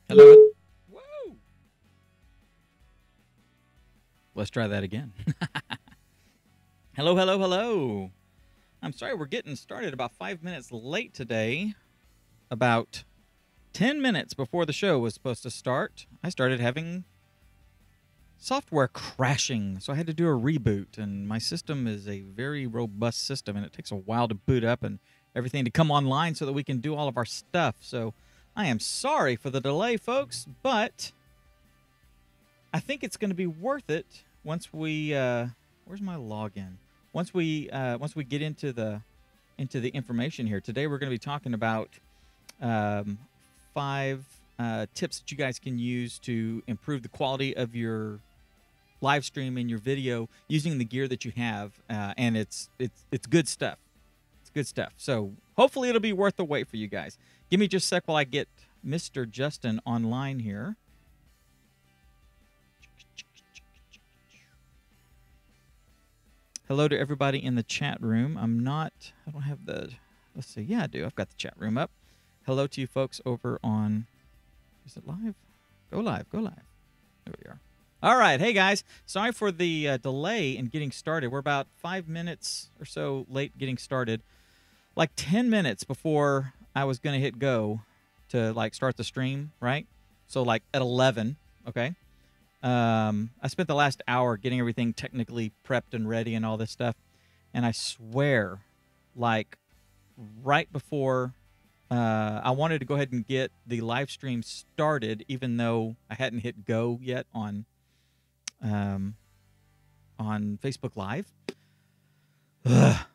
Hello. Whoa. Let's try that again. Hello, hello, hello. I'm sorry we're getting started about 5 minutes late today. About 10 minutes before the show was supposed to start, I started having software crashing. So I had to do a reboot, and my system is a very robust system, and it takes a while to boot up and everything to come online so that we can do all of our stuff. So I am sorry for the delay, folks, but I think it's going to be worth it once we where's my login? Once we get into the information here. Today we're going to be talking about 5 tips that you guys can use to improve the quality of your live stream and your video using the gear that you have, and it's good stuff. It's good stuff. So hopefully it'll be worth the wait for you guys. Give me just a sec while I get Mr. Justin online here. Hello to everybody in the chat room. I don't have the, let's see. Yeah, I do. I've got the chat room up. Hello to you folks over on, is it live? Go live, go live. There we are. All right. Hey, guys. Sorry for the delay in getting started. We're about 5 minutes or so late getting started. Like 10 minutes before I was going to hit go to, like, start the stream, right? So, like, at 11, okay? I spent the last hour getting everything technically prepped and ready and all this stuff. And I swear, like, right before I wanted to go ahead and get the live stream started, even though I hadn't hit go yet on Facebook Live. Ugh.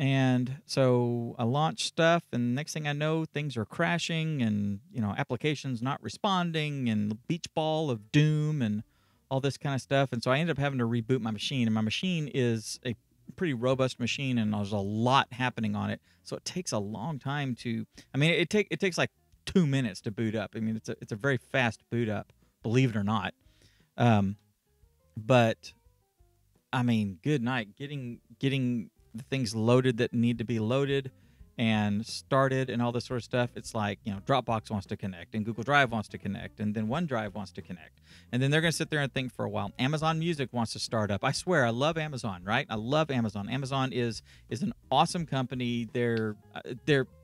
And so I launched stuff, and next thing I know, things are crashing, and applications not responding, and beach ball of doom, and all this kind of stuff. And so I ended up having to reboot my machine, and my machine is a pretty robust machine, and there's a lot happening on it. So it takes a long time to. I mean, it takes like 2 minutes to boot up. I mean, it's a very fast boot up, believe it or not. But I mean, good night getting the things loaded that need to be loaded and started and all this sort of stuff. It's like, Dropbox wants to connect, and Google Drive wants to connect, and then OneDrive wants to connect. And then they're going to sit there and think for a while. Amazon Music wants to start up. I swear, I love Amazon, right? I love Amazon. Amazon is an awesome company. They're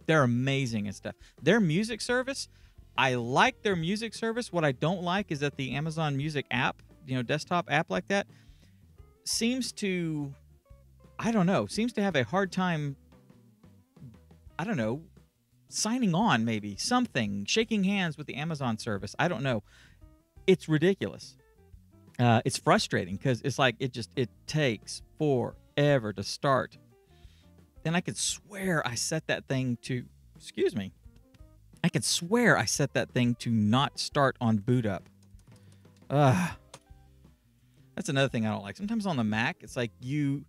amazing and stuff. Their music service, I like their music service. What I don't like is that the Amazon Music app, desktop app like that, seems to have a hard time, signing on, maybe something, shaking hands with the Amazon service. I don't know. It's ridiculous. It's frustrating because it's like it takes forever to start. Then I could swear I set that thing to, I could swear I set that thing to not start on boot up. That's another thing I don't like. Sometimes on the Mac, it's like you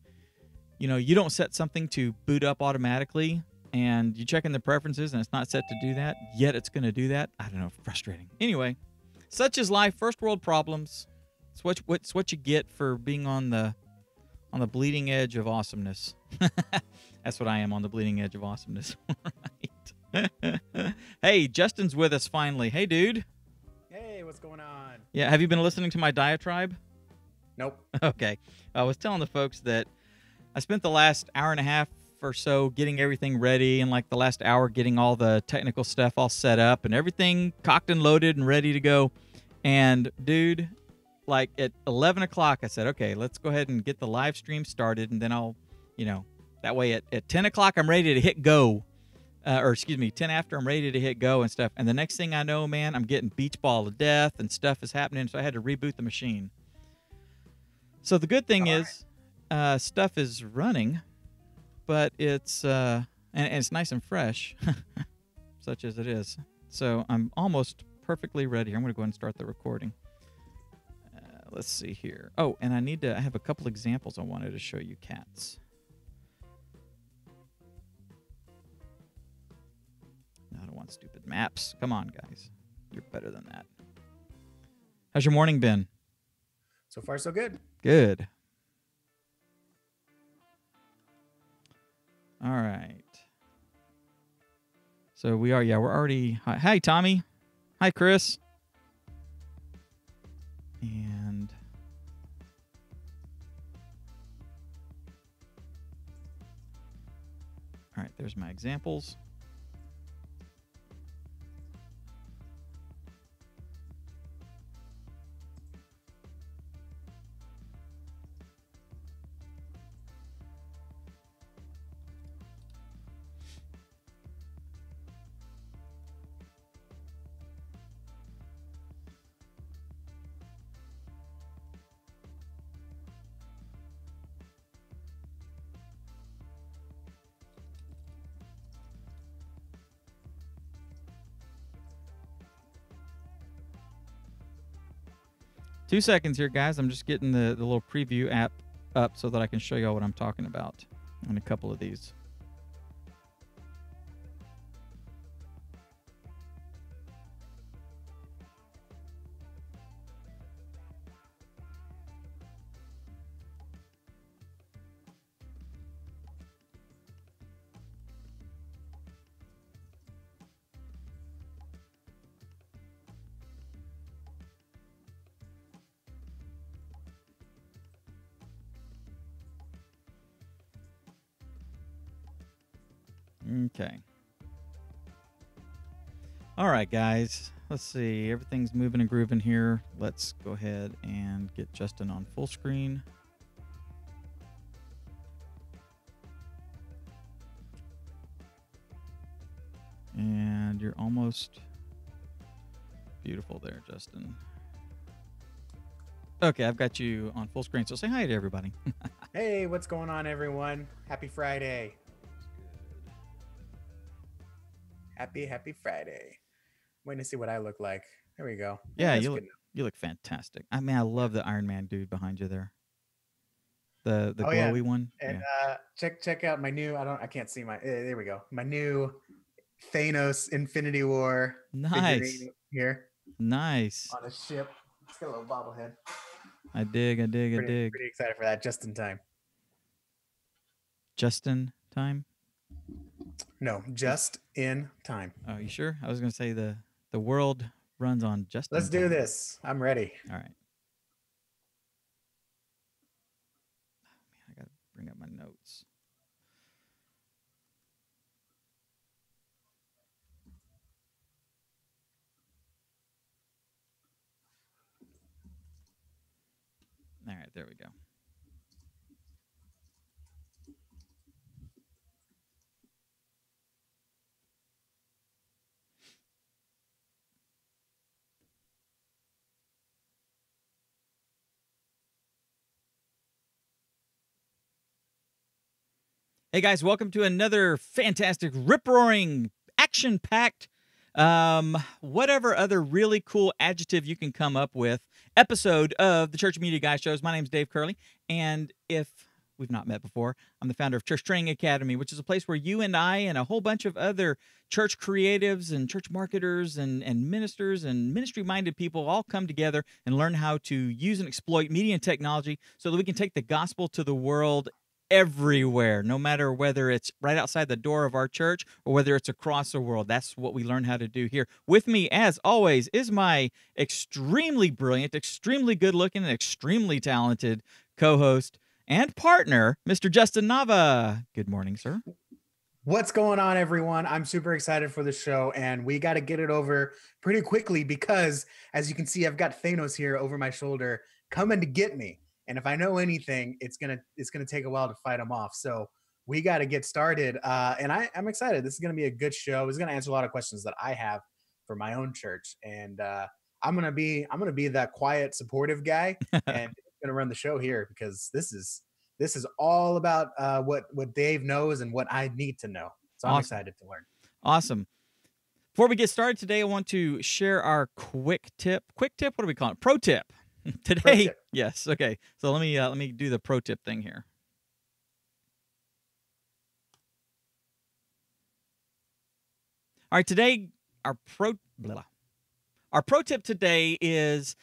don't set something to boot up automatically, and you check in the preferences, and it's not set to do that, yet it's going to do that. I don't know. Frustrating. Anyway, such is life. First world problems. It's what you get for being on the bleeding edge of awesomeness. That's what I am, on the bleeding edge of awesomeness. Right. Hey, Justin's with us finally. Hey, dude. Hey, what's going on? Yeah, have you been listening to my diatribe? Nope. Okay. I was telling the folks that I spent the last hour and a half or so getting everything ready, and like the last hour getting all the technical stuff all set up and everything cocked and loaded and ready to go. And dude, like at 11 o'clock, I said, okay, let's go ahead and get the live stream started, and then I'll, that way at 10 o'clock I'm ready to hit go. 10 after I'm ready to hit go and stuff. And the next thing I know, man, I'm getting beach ball to death and stuff is happening, so I had to reboot the machine. So the good thing is, stuff is running, but it's and it's nice and fresh, such as it is. So I'm almost perfectly ready. I'm going to go ahead and start the recording. Let's see here. Oh, and I have a couple examples I wanted to show you, cats. No, I don't want stupid maps. Come on, guys. You're better than that. How's your morning been? So far, so good. Good. All right. So we're already. Hi, Tommy. Hi, Chris. And all right, there's my examples. Two seconds here, guys. I'm just getting the little preview app up so that I can show you all what I'm talking about on a couple of these. Okay. All right, guys. Let's see. Everything's moving and grooving here. Let's go ahead and get Justin on full screen. And you're almost beautiful there, Justin. Okay, I've got you on full screen, so say hi to everybody. Hey, what's going on, everyone? Happy Friday. Happy Friday. Waiting to see what I look like. There we go. Yeah, That's you good look you look fantastic. I mean, I love the Iron Man dude behind you there. The Oh yeah, glowy one. and Yeah. check out my new. I can't see my. There we go. My new Thanos Infinity War Nice. figurine here Nice. on a ship. It's got a little bobblehead. I dig. Pretty excited for that. Just in time. Justin time. No, just in time. Oh, you sure? I was gonna say the world runs on Justin. Let's do time. this. I'm ready. All right. Oh, man, I gotta bring up my notes. All right, there we go. Hey guys, welcome to another fantastic, rip-roaring, action-packed, whatever other really cool adjective you can come up with, episode of the Church Media Guy Shows. My name's Dave Curley, and if we've not met before, I'm the founder of Church Training Academy, which is a place where you and I and a whole bunch of other church creatives and church marketers and ministers and ministry-minded people all come together and learn how to use and exploit media and technology so that we can take the gospel to the world everywhere, no matter whether it's right outside the door of our church or whether it's across the world. That's what we learn how to do here. With me, as always, is my extremely brilliant, extremely good-looking, and extremely talented co-host and partner, Mr. Justin Nava. Good morning, sir. What's going on, everyone? I'm super excited for the show, and we got to get it over pretty quickly because, as you can see, I've got Thanos here over my shoulder coming to get me. And if I know anything, it's gonna take a while to fight him off. So we got to get started. And I'm excited. This is gonna be a good show. It's gonna answer a lot of questions that I have for my own church. And I'm gonna be that quiet, supportive guy, and gonna run the show here because this is all about what Dave knows and what I need to know. So I'm excited to learn. Awesome. Before we get started today, I want to share our quick tip. Quick tip? What do we call it? Pro tip. Today, Pro tip. Yes. Okay. So let me do the pro tip thing here. All right. Today, our pro tip today is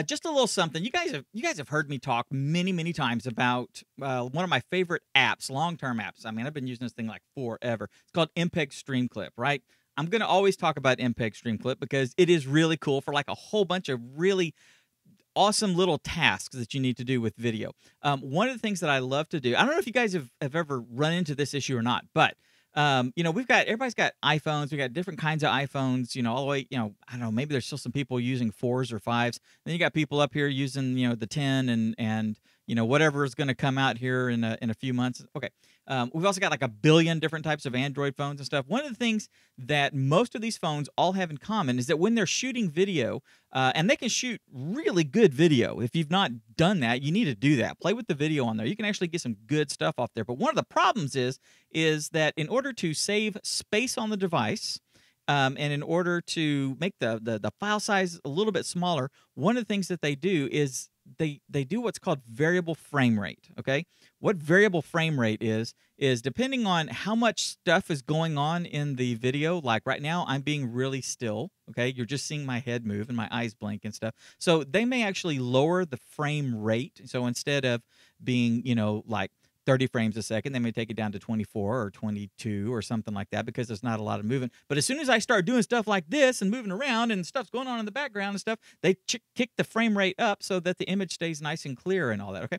just a little something. You guys have heard me talk many times about one of my favorite apps, long-term apps. I mean, I've been using this thing like forever. It's called MPEG Streamclip, right? I'm going to always talk about MPEG Streamclip because it is really cool for like a whole bunch of really awesome little tasks that you need to do with video. One of the things that I love to do, I don't know if you guys have ever run into this issue or not, but you know, everybody's got iPhones. We got different kinds of iPhones, you know, all the way, you know, I don't know, maybe there's still some people using 4s or 5s. Then you got people up here using, you know, the 10 and you know, whatever is going to come out here in a few months. Okay. We've also got like a billion different types of Android phones and stuff. One of the things that most of these phones all have in common is that when they're shooting video, and they can shoot really good video. If you've not done that, you need to do that. Play with the video on there. You can actually get some good stuff off there. But one of the problems is that in order to save space on the device, and in order to make the file size a little bit smaller, one of the things that they do is they do what's called variable frame rate. Okay, what variable frame rate is depending on how much stuff is going on in the video. Like right now, I'm being really still. Okay, you're just seeing my head move and my eyes blink and stuff. So they may actually lower the frame rate. So instead of being, you know, like 30 frames a second, they may take it down to 24 or 22 or something like that because there's not a lot of movement. But as soon as I start doing stuff like this and moving around and stuff's going on in the background and stuff, they kick the frame rate up so that the image stays nice and clear and all that. Okay,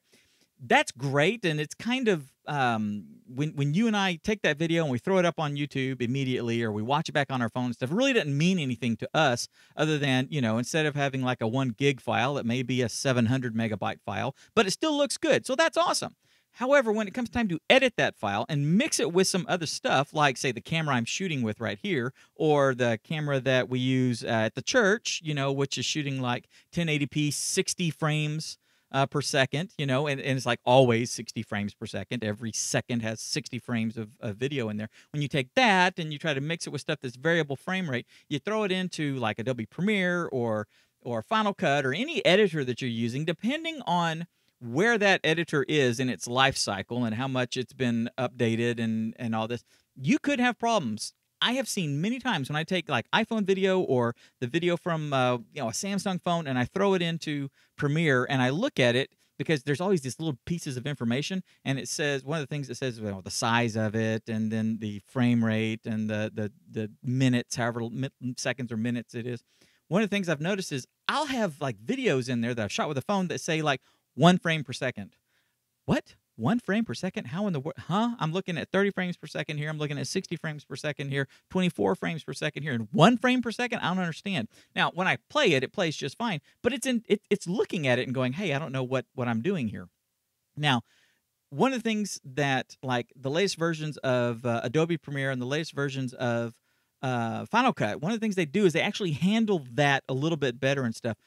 that's great, and it's kind of when you and I take that video and we throw it up on YouTube immediately, or we watch it back on our phone and stuff, it really doesn't mean anything to us other than, you know, instead of having like a 1 gig file, it may be a 700 megabyte file, but it still looks good. So that's awesome. However, when it comes time to edit that file and mix it with some other stuff, like, say, the camera I'm shooting with right here, or the camera that we use at the church, you know, which is shooting like 1080p, 60 frames per second, you know, and it's like always 60 frames per second. Every second has 60 frames of video in there. When you take that and you try to mix it with stuff that's variable frame rate, you throw it into like Adobe Premiere or Final Cut or any editor that you're using, depending on where that editor is in its life cycle and how much it's been updated and all this, you could have problems. I have seen many times when I take like iPhone video or the video from you know, a Samsung phone, and I throw it into Premiere and I look at it, because there's always these little pieces of information, and it says, one of the things it says, you know, the size of it, and then the frame rate and the minutes, however seconds or minutes it is. One of the things I've noticed is I'll have like videos in there that I've shot with a phone that say like 1 frame per second. What? 1 frame per second? How in the world? Huh? I'm looking at 30 frames per second here. I'm looking at 60 frames per second here, 24 frames per second here, and 1 frame per second? I don't understand. Now, when I play it, it plays just fine, but it's looking at it and going, hey, I don't know what I'm doing here. Now, one of the things that, like, the latest versions of Adobe Premiere and the latest versions of Final Cut, one of the things they do is they actually handle that a little bit better and stuff.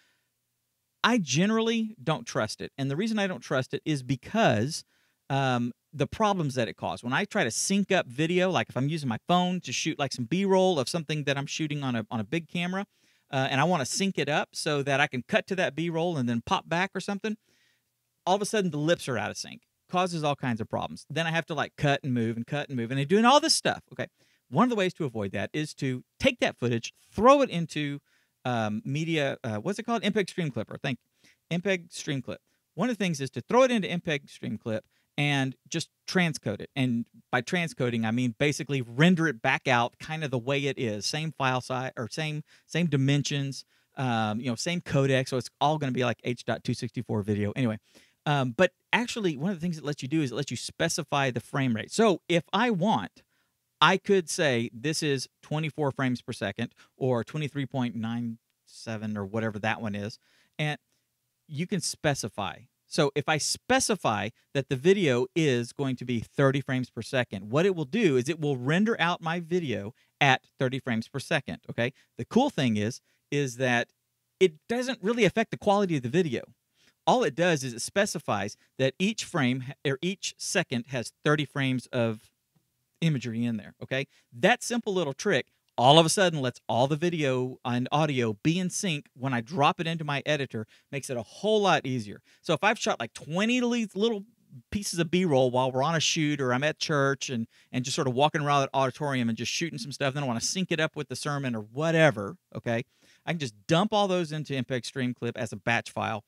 I generally don't trust it. And the reason I don't trust it is because the problems that it causes. When I try to sync up video, like if I'm using my phone to shoot like some B-roll of something that I'm shooting on a big camera, and I want to sync it up so that I can cut to that B-roll and then pop back or something, all of a sudden the lips are out of sync. Causes all kinds of problems. Then I have to like cut and move, and I'm doing all this stuff. Okay. One of the ways to avoid that is to take that footage, throw it into media, what's it called? MPEG Stream Clipper. Thank you. MPEG Stream Clip. One of the things is to throw it into MPEG Stream Clip and just transcode it. And by transcoding, I mean basically render it back out kind of the way it is. Same file size, or same dimensions, you know, same codec. So it's all going to be like H.264 video. Anyway, but actually one of the things it lets you do is it lets you specify the frame rate. So if I want, I could say this is 24 frames per second or 23.97 or whatever that one is. And you can specify. So if I specify that the video is going to be 30 frames per second, what it will do is it will render out my video at 30 frames per second. Okay. The cool thing is that it doesn't really affect the quality of the video. All it does is it specifies that each frame or each second has 30 frames of imagery in there. Okay. That simple little trick all of a sudden lets all the video and audio be in sync. When I drop it into my editor, makes it a whole lot easier. So if I've shot like 20 little pieces of B-roll while we're on a shoot, or I'm at church and just sort of walking around the auditorium and just shooting some stuff, then I want to sync it up with the sermon or whatever, okay, I can just dump all those into MPEG Stream Clip as a batch file,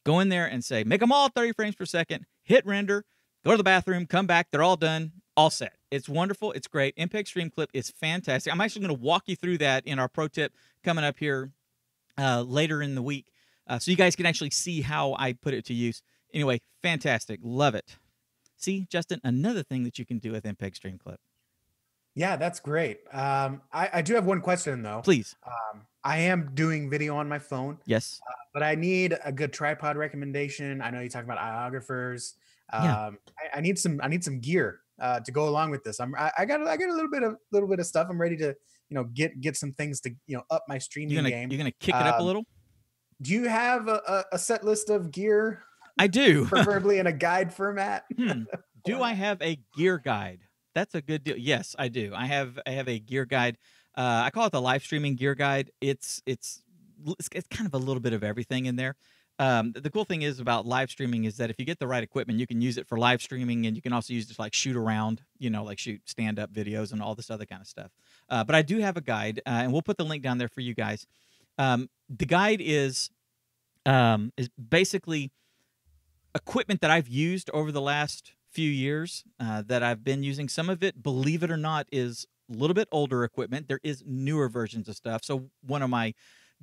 go in there and say, make them all 30 frames per second, hit render, go to the bathroom, come back, they're all done, all set. It's wonderful. It's great. MPEG Stream Clip is fantastic. I'm actually going to walk you through that in our pro tip coming up here later in the week. so you guys can actually see how I put it to use. Anyway, fantastic. Love it. See, Justin, another thing that you can do with MPEG Streamclip. Yeah, that's great. I do have one question though. Please. I am doing video on my phone, Yes. but I need a good tripod recommendation. I know you talk about iographers. Yeah. I need some gear to go along with this. I got a little bit of stuff. I'm ready to get some things to up my streaming game. You're gonna kick it up a little. Do you have a set list of gear? I do. Preferably in a guide format. Do I have a gear guide? That's a good deal. Yes, I do. I have a gear guide. I call it the live streaming gear guide. It's kind of a little bit of everything in there. The cool thing is about live streaming is that if you get the right equipment, you can use it for live streaming, and you can also use it to like shoot around, like shoot stand-up videos and all this other kind of stuff. But I do have a guide, and we'll put the link down there for you guys. The guide is basically equipment that I've used over the last few years that I've been using. Some of it, believe it or not, is a little bit older equipment. There is newer versions of stuff. So one of my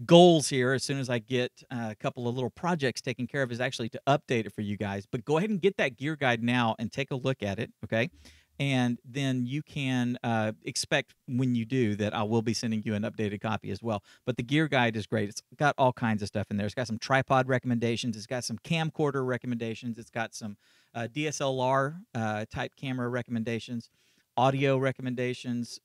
goals here, as soon as I get a couple of little projects taken care of, is actually to update it for you guys. But go ahead and get that gear guide now and take a look at it, okay? And then you can expect when you do that I will be sending you an updated copy as well. But the gear guide is great. It's got all kinds of stuff in there. It's got some tripod recommendations. It's got some camcorder recommendations. It's got some DSLR type camera recommendations, audio recommendations,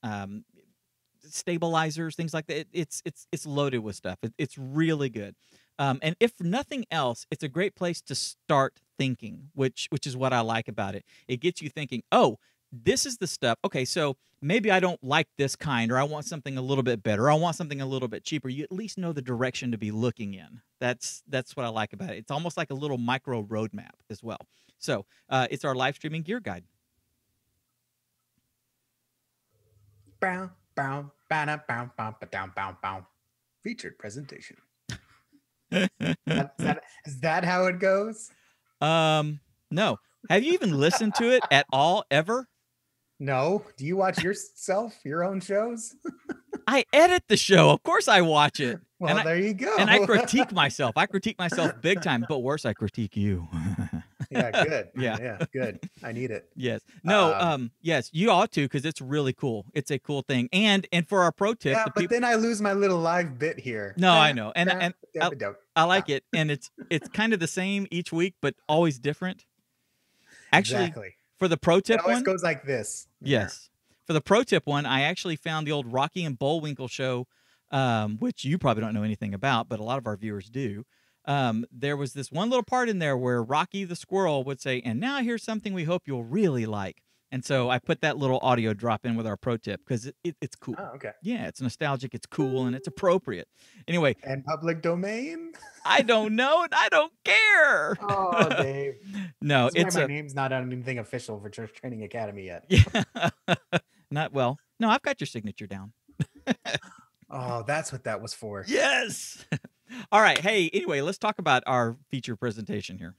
stabilizers, things like that. It's loaded with stuff. It's really good. And if nothing else, it's a great place to start thinking, which is what I like about it. It gets you thinking, oh, this is the stuff. Okay, so maybe I don't like this kind, or I want something a little bit better, or I want something a little bit cheaper. You at least know the direction to be looking in. That's what I like about it. It's almost like a little micro roadmap as well. So it's our live streaming gear guide. Bow, bow, bow, bow, bow, bow, bow, bow. Featured presentation. Is that how it goes? No. Have you even listened to it at all, ever? No. Do you watch your own shows? I edit the show. Of course I watch it. Well, there you go. And I critique myself. I critique myself big time, but worse, I critique you. Yeah, good. Yeah, good. I need it. Yes. No, yes, you ought to, because it's really cool. It's a cool thing. And for our pro tip, yeah, but then I lose my little live bit here. No, I know. And I like it. And it's kind of the same each week, but always different. Actually, exactly. For the pro tip it always one, goes like this. Yes. For the pro tip one, I actually found the old Rocky and Bullwinkle show, which you probably don't know anything about, but a lot of our viewers do. There was this one little part in there where Rocky the squirrel would say, "And now here's something we hope you'll really like." And so I put that little audio drop in with our pro tip because it's cool. Oh, okay. Yeah, it's nostalgic, it's cool, and it's appropriate. Anyway. And public domain? I don't know, and I don't care. Oh, Dave. No, it's my name's not on anything official for Church Training Academy yet. Yeah. Not well. No, I've got your signature down. Oh, that's what that was for. Yes. All right. Hey, anyway, let's talk about our feature presentation here.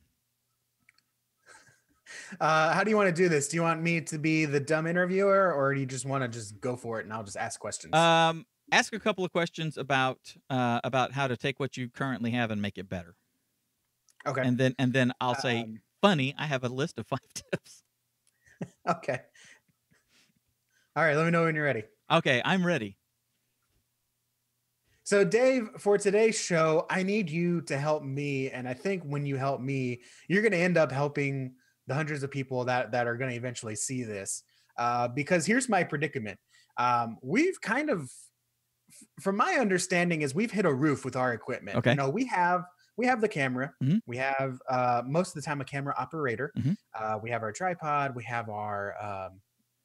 How do you want to do this? Do you want me to be the dumb interviewer, or do you just want to just go for it and I'll just ask questions? Ask a couple of questions about how to take what you currently have and make it better. Okay. And then I'll say, funny, I have a list of 5 tips. Okay. All right, let me know when you're ready. Okay, I'm ready. So, Dave, for today's show, I need you to help me. And I think when you help me, you're going to end up helping the hundreds of people that are going to eventually see this. Because here's my predicament. We've kind of, from my understanding, is we've hit a roof with our equipment. Okay. We have the camera. Mm-hmm. We have most of the time a camera operator. Mm-hmm. We have our tripod. We have our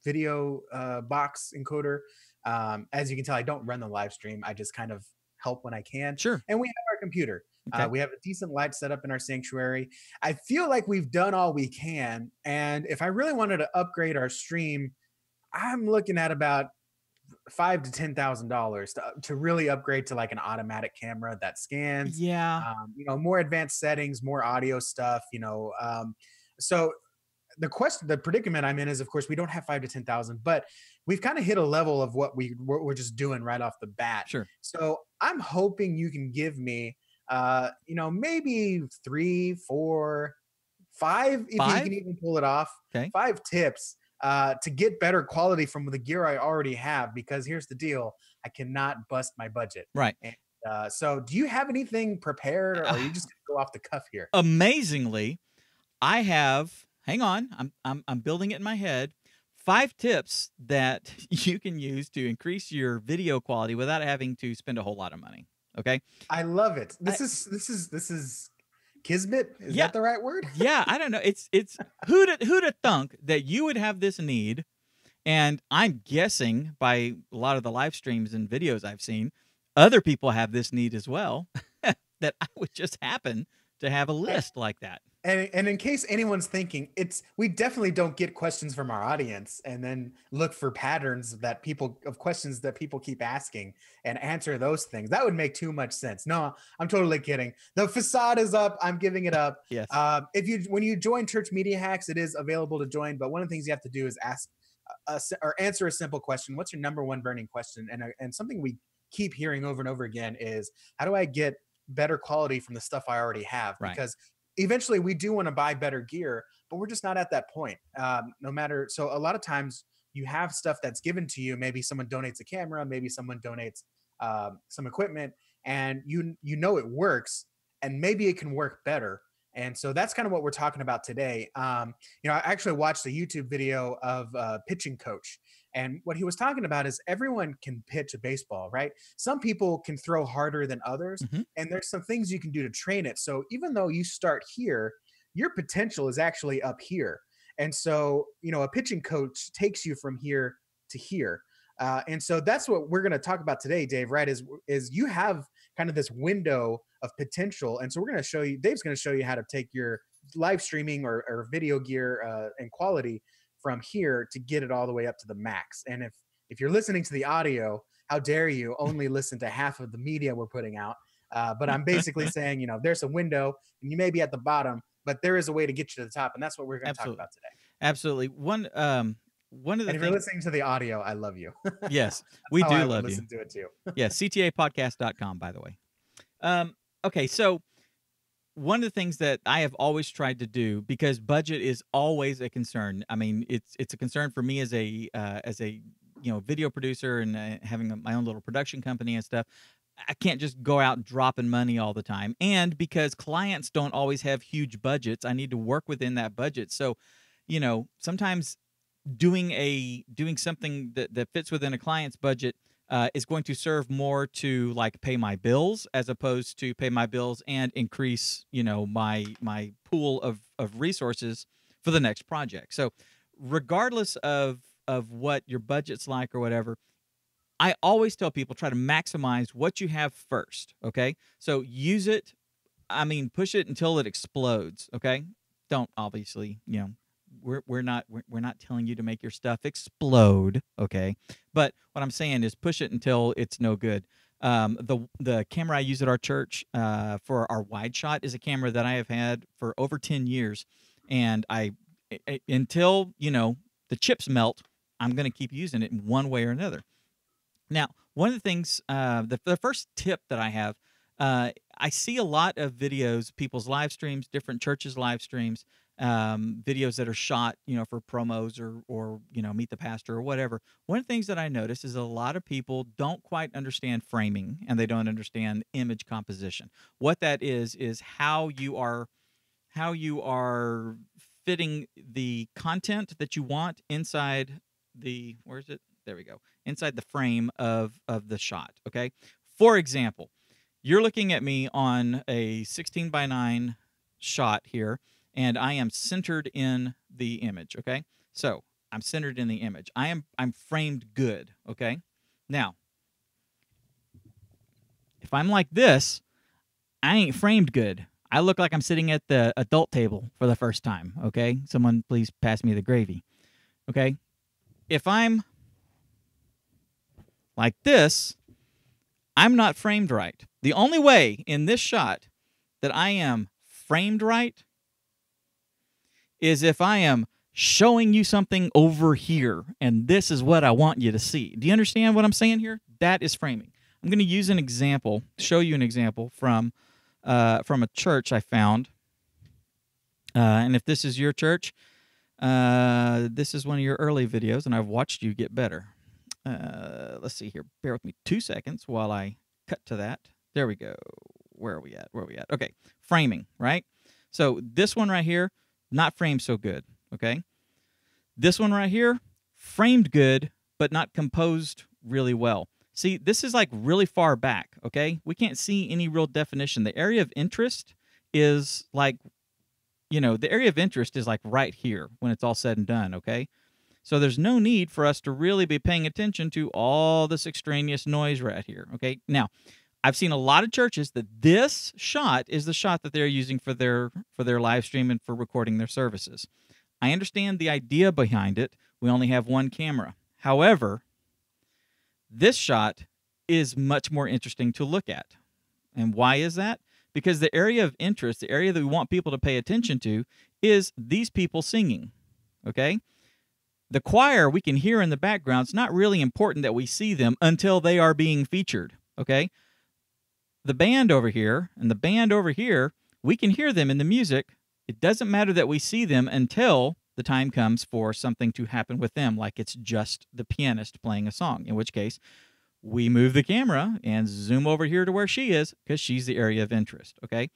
video box encoder. As you can tell, I don't run the live stream. I just kind of help when I can. Sure. And we have our computer. Okay. We have a decent light set up in our sanctuary. I feel like we've done all we can. And if I really wanted to upgrade our stream, I'm looking at about $5,000 to $10,000 to really upgrade to like an automatic camera that scans. Yeah. More advanced settings, more audio stuff. So the predicament I'm in is, of course, we don't have 5,000 to 10,000, but we've kind of hit a level of what we're just doing right off the bat. Sure. So I'm hoping you can give me maybe 3, 4, 5, if you 5? can even pull it off. Okay. 5 tips to get better quality from the gear I already have. Because here's the deal: I cannot bust my budget. Right. And so, do you have anything prepared, or are you just gonna go off the cuff here? Amazingly, I have, hang on, I'm building it in my head. 5 tips that you can use to increase your video quality without having to spend a whole lot of money. Okay? I love it. I, This is kismet. Is yeah, that the right word? yeah, I don't know. It's who'da thunk that you would have this need. And I'm guessing by a lot of the live streams and videos I've seen, other people have this need as well. That I would just happen to have a list like that. And in case anyone's thinking, we definitely don't get questions from our audience and then look for patterns of questions that people keep asking and answer those things. That would make too much sense. No, I'm totally kidding. The facade is up. I'm giving it up. Yes. When you join Church Media Hacks, it is available to join. But one of the things you have to do is ask or answer a simple question. What's your number one burning question? And something we keep hearing over and over again is, how do I get better quality from the stuff I already have? Right. Because eventually we do want to buy better gear, but we're just not at that point. So a lot of times you have stuff that's given to you. Maybe someone donates a camera, maybe someone donates some equipment, and it works, and maybe it can work better. And so that's kind of what we're talking about today. I actually watched a YouTube video of a pitching coach, and what he was talking about is everyone can pitch a baseball, right? Some people can throw harder than others, Mm-hmm. and there's some things you can do to train it. So even though you start here, your potential is actually up here. And so, a pitching coach takes you from here to here. And so that's what we're going to talk about today, Dave, right? Is you have kind of this window of potential. And so Dave's going to show you how to take your live streaming or video gear and quality from here to get it all the way up to the max. And if you're listening to the audio, how dare you only listen to half of the media we're putting out? But I'm basically saying, there's a window and you may be at the bottom, but there is a way to get you to the top. And that's what we're going to talk about today. Absolutely. One of the if you're listening to the audio, I love you. Yes, we do love you. Listen to it too. Yes, ctapodcast.com, by the way. Okay, so one of the things that I have always tried to do, because budget is always a concern. I mean, it's a concern for me as a video producer and having my own little production company and stuff. I can't just go out dropping money all the time. And because clients don't always have huge budgets, I need to work within that budget. So, sometimes doing something that fits within a client's budget is going to serve more to like pay my bills as opposed to pay my bills and increase, my pool of resources for the next project. So regardless of what your budget's like or whatever, I always tell people, try to maximize what you have first. Okay. So use it. I mean, push it until it explodes. Okay. Don't obviously, we're not telling you to make your stuff explode, okay? But what I'm saying is push it until it's no good. The camera I use at our church for our wide shot is a camera that I have had for over 10 years, and until the chips melt, I'm going to keep using it in one way or another. Now, one of the things, the first tip that I have, I see a lot of videos, people's live streams, different churches' live streams, videos that are shot, for promos or meet the pastor or whatever. One of the things that I notice is a lot of people don't quite understand framing, and they don't understand image composition. What that is how you are fitting the content that you want inside the, where's it? There we go. Inside the frame of the shot. Okay. For example, you're looking at me on a 16:9 shot here, and I am centered in the image, okay? So I'm centered in the image. I'm framed good, okay? Now, if I'm like this, I ain't framed good. I look like I'm sitting at the adult table for the first time, okay? Someone please pass me the gravy, okay? If I'm like this, I'm not framed right. The only way in this shot that I am framed right is if I am showing you something over here, and this is what I want you to see. Do you understand what I'm saying here? That is framing. I'm going to use an example, show you an example from from a church I found. And if this is your church, this is one of your early videos, and I've watched you get better. Let's see here. Bear with me 2 seconds while I cut to that. There we go. Where are we at? Okay, framing, right? So this one right here, not framed so good, okay? This one right here, framed good, but not composed really well. See, this is like really far back, okay? We can't see any real definition. The area of interest is like, the area of interest is like right here when it's all said and done, okay? So there's no need for us to really be paying attention to all this extraneous noise right here, okay? Now, I've seen a lot of churches that this shot is the shot that they're using for their live stream and for recording their services. I understand the idea behind it. We only have one camera. However, this shot is much more interesting to look at. And why is that? Because the area of interest, the area that we want people to pay attention to, is these people singing, okay? The choir we can hear in the background. It's not really important that we see them until they are being featured, okay? The band over here and the band over here, we can hear them in the music. It doesn't matter that we see them until the time comes for something to happen with them, like it's just the pianist playing a song, in which case we move the camera and zoom over here to where she is because she's the area of interest, okay?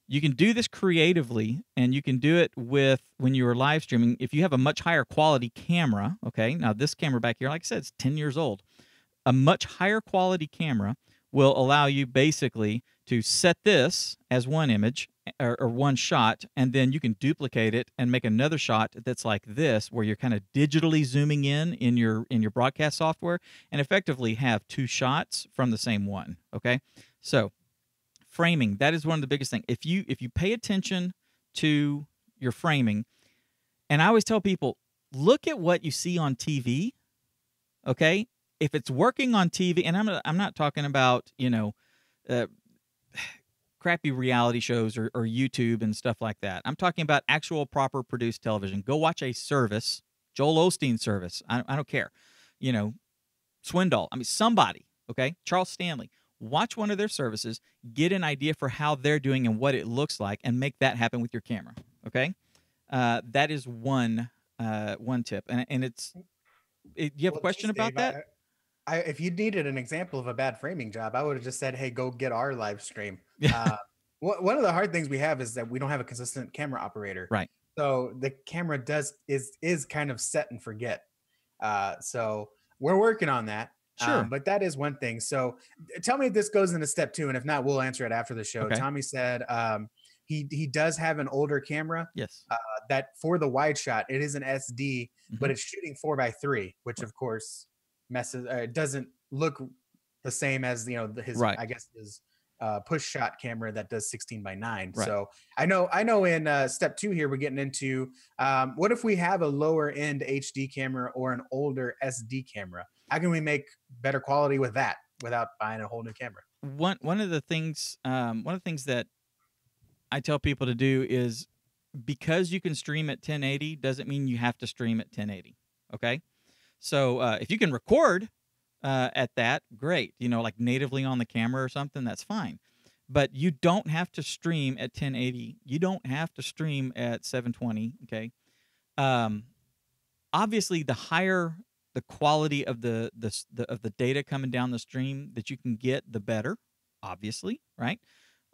You can do this creatively, and you can do it with when you are live streaming. If you have a much higher quality camera, okay? Now, this camera back here, like I said, it's 10 years old. A much higher quality camera will allow you basically to set this as one image or one shot, and then you can duplicate it and make another shot that's like this, where you're kind of digitally zooming in your broadcast software, and effectively have two shots from the same one, okay? So framing, that is one of the biggest things. If you pay attention to your framing, and I always tell people, look at what you see on TV, okay? If it's working on TV, and I'm not talking about, crappy reality shows or YouTube and stuff like that. I'm talking about actual proper produced television. Go watch a service, Joel Osteen service. I don't care. Swindoll. I mean, somebody, okay? Charles Stanley. Watch one of their services, get an idea for how they're doing and what it looks like, and make that happen with your camera, okay? That is one tip. And you have a question about Dave, that? if you needed an example of a bad framing job, I would have just said, hey, go get our live stream. One of the hard things we have is that we don't have a consistent camera operator. Right. So the camera is kind of set and forget. So we're working on that. Sure. But that is one thing. So tell me if this goes into step 2, and if not, we'll answer it after the show. Okay. Tommy said he does have an older camera. Yes. That for the wide shot, it is an SD, but it's shooting 4:3, which of course messes. It doesn't look the same as his right. I guess his push shot camera that does 16:9. Right. So I know in step 2 here we're getting into what if we have a lower end HD camera or an older SD camera? How can we make better quality with that without buying a whole new camera? One of the things that I tell people to do is, because you can stream at 1080 doesn't mean you have to stream at 1080. Okay, so if you can record at that, great. Like natively on the camera or something, that's fine. But you don't have to stream at 1080. You don't have to stream at 720. Okay. Obviously, the higher the quality of the data coming down the stream that you can get, the better. Obviously, right?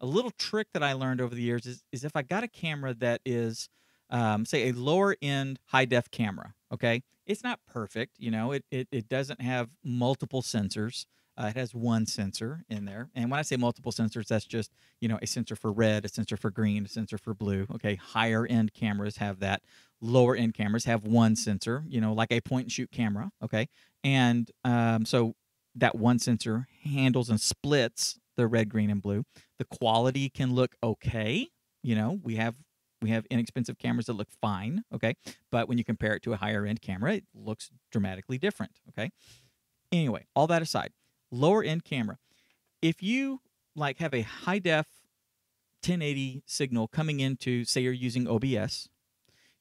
A little trick that I learned over the years is if I got a camera that is, say, a lower end high def camera. Okay, it's not perfect. It doesn't have multiple sensors. It has one sensor in there. And when I say multiple sensors, that's just, a sensor for red, a sensor for green, a sensor for blue. Okay, higher end cameras have that. Lower end cameras have one sensor, like a point and shoot camera. Okay, and so that one sensor handles and splits the red, green, and blue. The quality can look okay. We have inexpensive cameras that look fine. Okay, but when you compare it to a higher end camera, it looks dramatically different. Okay, anyway, all that aside, lower end camera, if you have a high def 1080 signal coming into, say you're using OBS,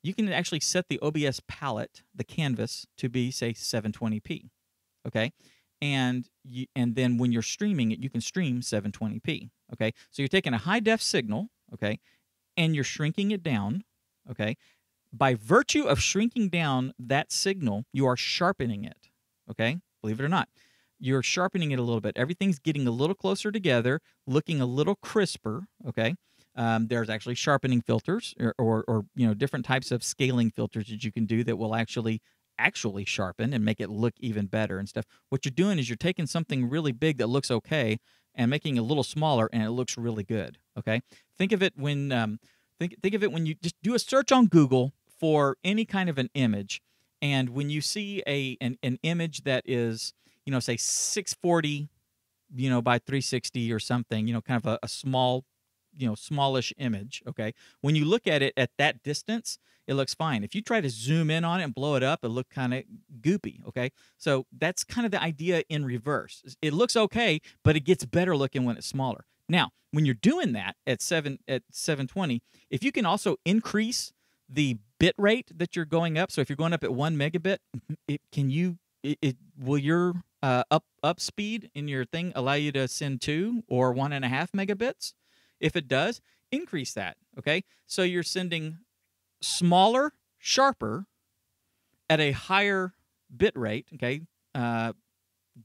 you can actually set the OBS palette, the canvas, to be, say, 720p. Okay, and then when you're streaming it, you can stream 720p. Okay, so you're taking a high def signal, okay, and you're shrinking it down, okay. By virtue of shrinking down that signal, you are sharpening it, okay. Believe it or not, you're sharpening it a little bit. Everything's getting a little closer together, looking a little crisper, okay. There's actually sharpening filters or different types of scaling filters that you can do that will actually sharpen and make it look even better and stuff. What you're doing is you're taking something really big that looks okay and making it a little smaller, and it looks really good. Okay, think of it when think of it when you just do a search on Google for any kind of an image, and when you see an image that is, say 640, by 360 or something, kind of a small, smallish image. Okay, when you look at it at that distance, it looks fine. If you try to zoom in on it and blow it up, it look kind of goopy. Okay, so that's kind of the idea in reverse. It looks okay, but it gets better looking when it's smaller. Now, when you're doing that at 720, if you can also increase the bit rate that you're going up, so if you're going up at 1 megabit, will your up speed in your thing allow you to send 2 or 1.5 megabits? If it does, increase that. Okay, so you're sending smaller, sharper, at a higher bit rate. Okay,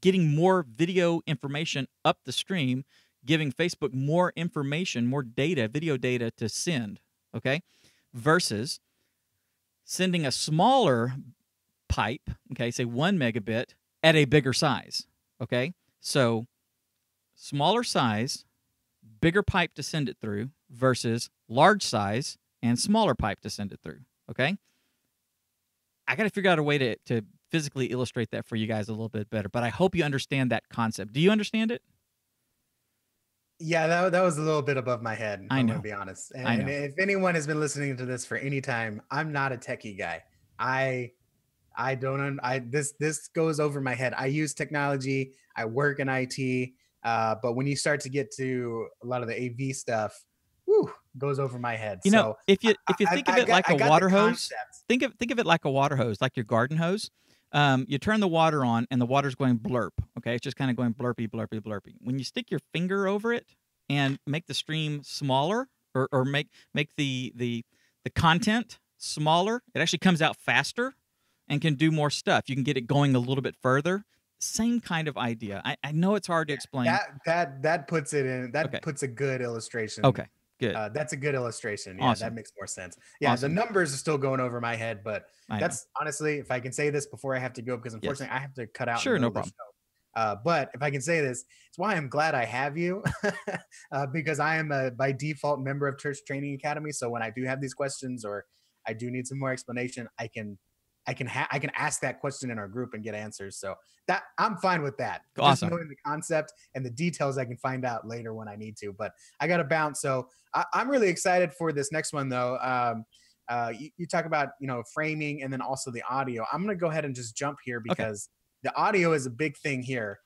getting more video information up the stream, giving Facebook more information, more data, video data to send. Okay, versus sending a smaller pipe. Okay, say 1 megabit at a bigger size. Okay, so smaller size, bigger pipe to send it through versus large size and smaller pipe to send it through. Okay, I got to figure out a way to physically illustrate that for you guys a little bit better, but I hope you understand that concept. Do you understand it? Yeah, that was a little bit above my head. I know. I'm gonna be honest. I know. And if anyone has been listening to this for any time, I'm not a techie guy. I don't. This goes over my head. I use technology. I work in IT. But when you start to get to a lot of the AV stuff, whew, goes over my head. If you think of it like a water hose, think of it like a water hose, like your garden hose. You turn the water on, and the water's going blurp. Okay, it's just kind of going blurpy, blurpy, blurpy. When you stick your finger over it and make the stream smaller, or make the content smaller, it actually comes out faster and can do more stuff. You can get it going a little bit further. Same kind of idea. I know it's hard to explain. That puts it in. That Okay. puts a good illustration. Okay, good. That's a good illustration. Yeah, Awesome. that makes more sense. Yeah, Awesome. the numbers are still going over my head, but I that's honestly, if I can say this before I have to go, because unfortunately I have to cut out. Sure, no of the problem. show. But if I can say this, it's why I'm glad I have you, because I am a by default member of Church Training Academy. So when I do have these questions, or I do need some more explanation, I can ask that question in our group and get answers. So that I'm fine with that. Awesome. Just knowing the concept and the details I can find out later when I need to. But I got to bounce. So I'm really excited for this next one, though. You talk about framing and then also the audio. I'm going to go ahead and just jump here because the audio is a big thing here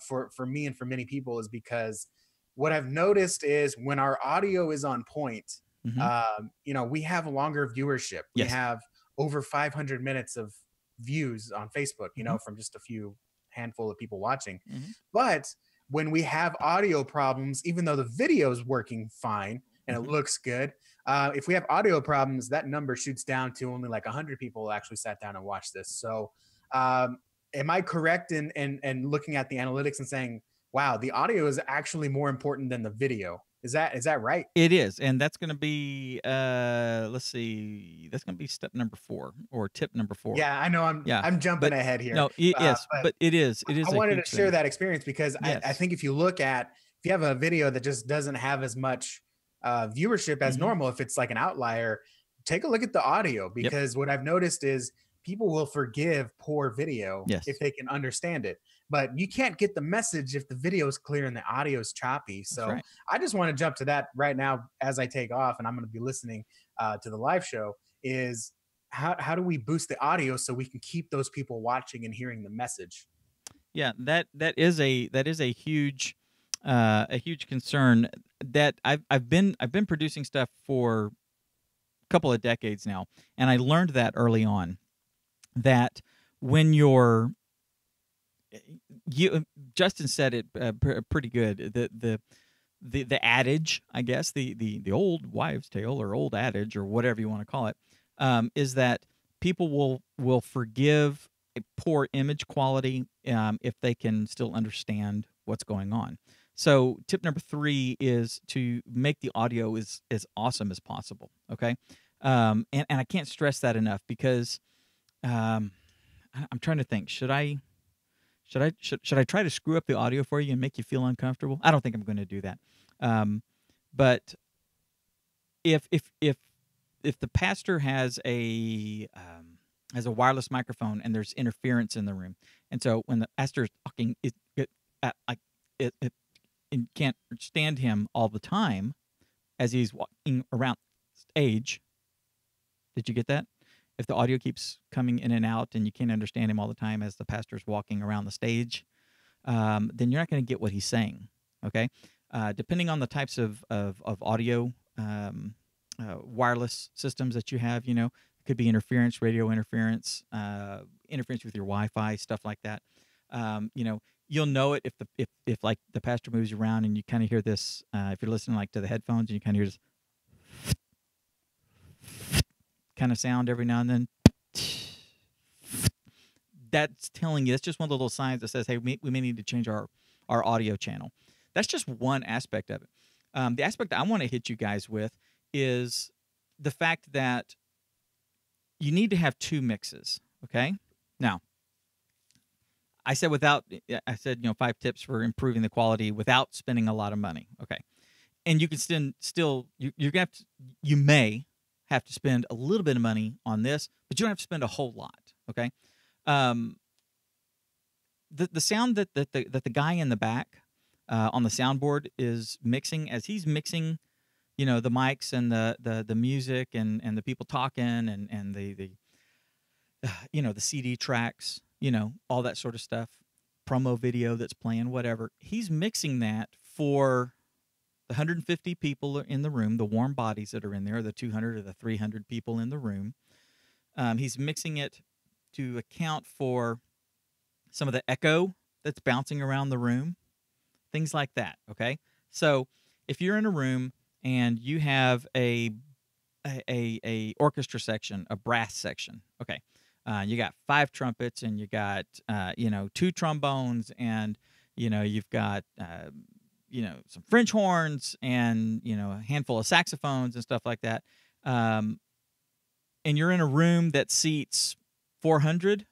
for me and for many people, is because what I've noticed is when our audio is on point, we have a longer viewership. Yes. We have over 500 minutes of views on Facebook, from just a few handful of people watching. But when we have audio problems, even though the video is working fine and it looks good, if we have audio problems, that number shoots down to only like 100 people actually sat down and watched this. So am I correct in looking at the analytics and saying, wow, the audio is actually more important than the video? Is that right? It is, and that's going to be let's see, that's going to be step number 4 or tip number 4. Yeah, I know. I'm jumping ahead here. No, yes, but it is. I wanted to share that experience because I think if you have a video that just doesn't have as much viewership as normal, if it's like an outlier, take a look at the audio, because what I've noticed is people will forgive poor video if they can understand it. But you can't get the message if the video is clear and the audio is choppy. So I just want to jump to that right now as I take off, and I'm going to be listening to the live show, is how do we boost the audio so we can keep those people watching and hearing the message? Yeah, that is a huge concern that I've been producing stuff for a couple of decades now, and I learned that early on, that when you're you Justin said it pretty good. The adage, I guess, the old wives' tale or old adage or whatever you want to call it, is that people will forgive a poor image quality if they can still understand what's going on. So tip number 3 is to make the audio as awesome as possible. Okay, and I can't stress that enough because I'm trying to think. Should I try to screw up the audio for you and make you feel uncomfortable? I don't think I'm going to do that. But if the pastor has a wireless microphone and there's interference in the room, and so when the pastor is talking, it can't stand him all the time as he's walking around stage. Did you get that? If the audio keeps coming in and out and you can't understand him all the time as the pastor's walking around the stage, then you're not going to get what he's saying. Okay, depending on the types of audio wireless systems that you have, it could be interference, radio interference, interference with your Wi-Fi, stuff like that. You'll know it if like the pastor moves around and you kind of hear this. If you're listening like to the headphones and you kind of hear this kind of sound every now and then, that's telling you, that's just one of the little signs that says, hey, we may need to change our audio channel. That's just one aspect of it. The aspect I want to hit you guys with is the fact that you need to have 2 mixes. Okay, now I said 5 tips for improving the quality without spending a lot of money. Okay, and you can still you may have to spend a little bit of money on this, but you don't have to spend a whole lot. Okay, the sound that the guy in the back on the soundboard is mixing, as he's mixing, the mics and the music and the people talking and the CD tracks, all that sort of stuff, promo video that's playing, whatever. He's mixing that for the 150 people in the room, the warm bodies that are in there, the 200 or the 300 people in the room. He's mixing it to account for some of the echo that's bouncing around the room, things like that. Okay, so if you're in a room and you have a orchestra section, a brass section, okay, you got 5 trumpets and you got 2 trombones and you've got some French horns and a handful of saxophones and stuff like that, and you're in a room that seats 400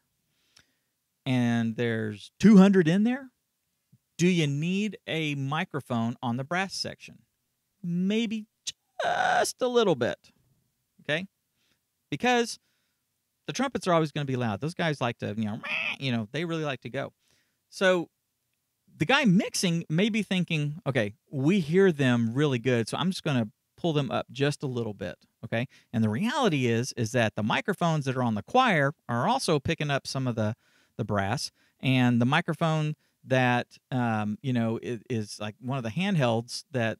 and there's 200 in there. Do you need a microphone on the brass section? Maybe just a little bit, okay? Because the trumpets are always going to be loud. Those guys like to, they really like to go. So the guy mixing may be thinking, okay, we hear them really good, so I'm just going to pull them up just a little bit, okay? And the reality is that the microphones that are on the choir are also picking up some of the brass, and the microphone that is like one of the handhelds that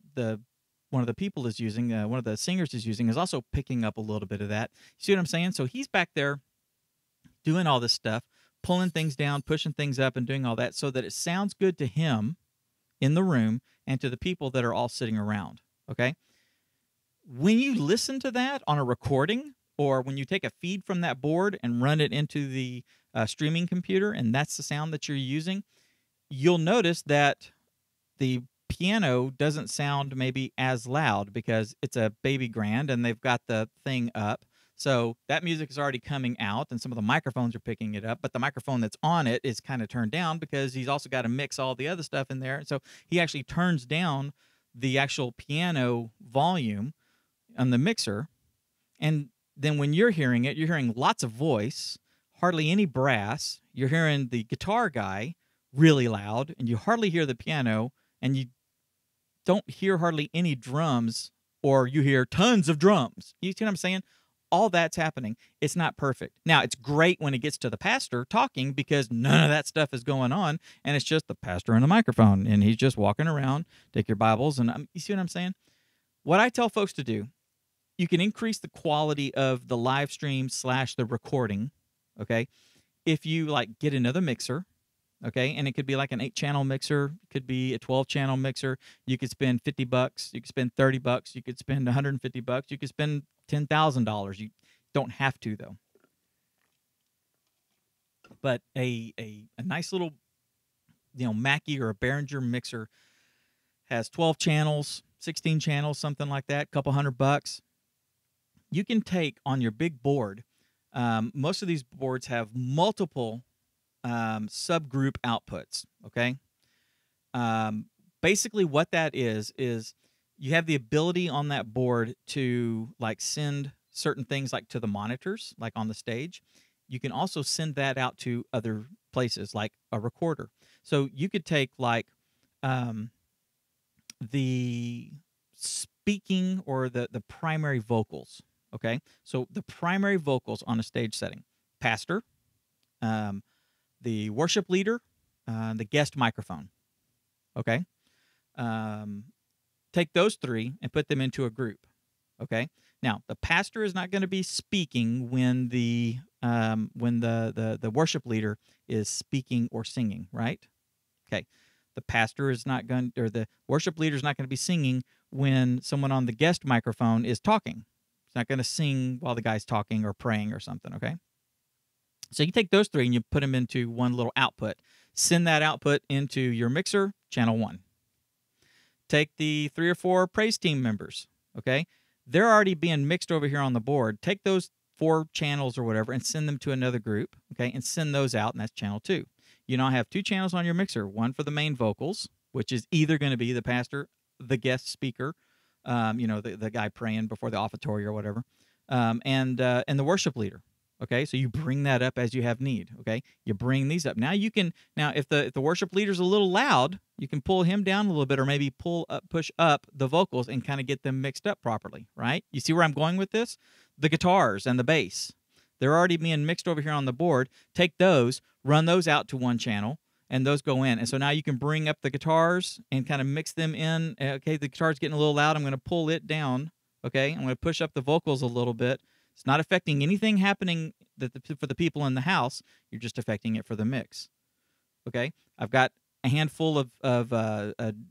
one of the people is using, one of the singers is using, is also picking up a little bit of that. You see what I'm saying? So he's back there doing all this stuff, pulling things down, pushing things up, and doing all that so that it sounds good to him in the room and to the people that are all sitting around, okay? When you listen to that on a recording, or when you take a feed from that board and run it into the streaming computer, and that's the sound that you're using, you'll notice that the piano doesn't sound maybe as loud because it's a baby grand and they've got the thing up. So that music is already coming out and some of the microphones are picking it up, but the microphone that's on it is kind of turned down because he's also got to mix all the other stuff in there. So he actually turns down the actual piano volume on the mixer. And then when you're hearing it, you're hearing lots of voice, hardly any brass. You're hearing the guitar guy really loud, and you hardly hear the piano, and you don't hear hardly any drums, or you hear tons of drums. You see what I'm saying? All that's happening. It's not perfect. Now, it's great when it gets to the pastor talking because none of that stuff is going on, and it's just the pastor and the microphone, and he's just walking around. Take your Bibles, and you see what I'm saying? What I tell folks to do, you can increase the quality of the live stream / the recording, okay? If you, get another mixer, Okay, and it could be like an 8-channel mixer, could be a 12-channel mixer. You could spend $50, you could spend $30, you could spend $150, you could spend $10,000. You don't have to though. But a nice little, Mackie or a Behringer mixer has 12 channels, 16 channels, something like that, couple $100. You can take on your big board. Most of these boards have multiple subgroup outputs. Okay. Basically, what that is you have the ability on that board to like send certain things like to the monitors, like on the stage. You can also send that out to other places, like a recorder. So you could take like the speaking or the primary vocals. Okay, so the primary vocals on a stage setting: pastor, the worship leader, the guest microphone. Okay, take those three and put them into a group. Okay, now the pastor is not going to be speaking when the worship leader is speaking or singing, right? Okay, the pastor is not going, or the worship leader is not going to be singing when someone on the guest microphone is talking. It's not going to sing while the guy's talking or praying or something. Okay. So you take those three and you put them into one little output. Send that output into your mixer, channel 1. Take the 3 or 4 praise team members, okay? They're already being mixed over here on the board. Take those 4 channels or whatever and send them to another group, okay? And send those out, and that's channel 2. You now have 2 channels on your mixer, one for the main vocals, which is either going to be the pastor, the guest speaker, the guy praying before the offertory or whatever, and the worship leader. Okay, so you bring that up as you have need. Okay, you bring these up. Now you can, if the worship leader's a little loud, you can pull him down a little bit, or maybe push up the vocals and kind of get them mixed up properly. Right? You see where I'm going with this? The guitars and the bass, they're already being mixed over here on the board. Take those, run those out to one channel, and those go in. And so now you can bring up the guitars and kind of mix them in. Okay, the guitar's getting a little loud. I'm going to pull it down. Okay, I'm going to push up the vocals a little bit. It's not affecting anything happening for the people in the house. You're just affecting it for the mix. Okay, I've got a handful of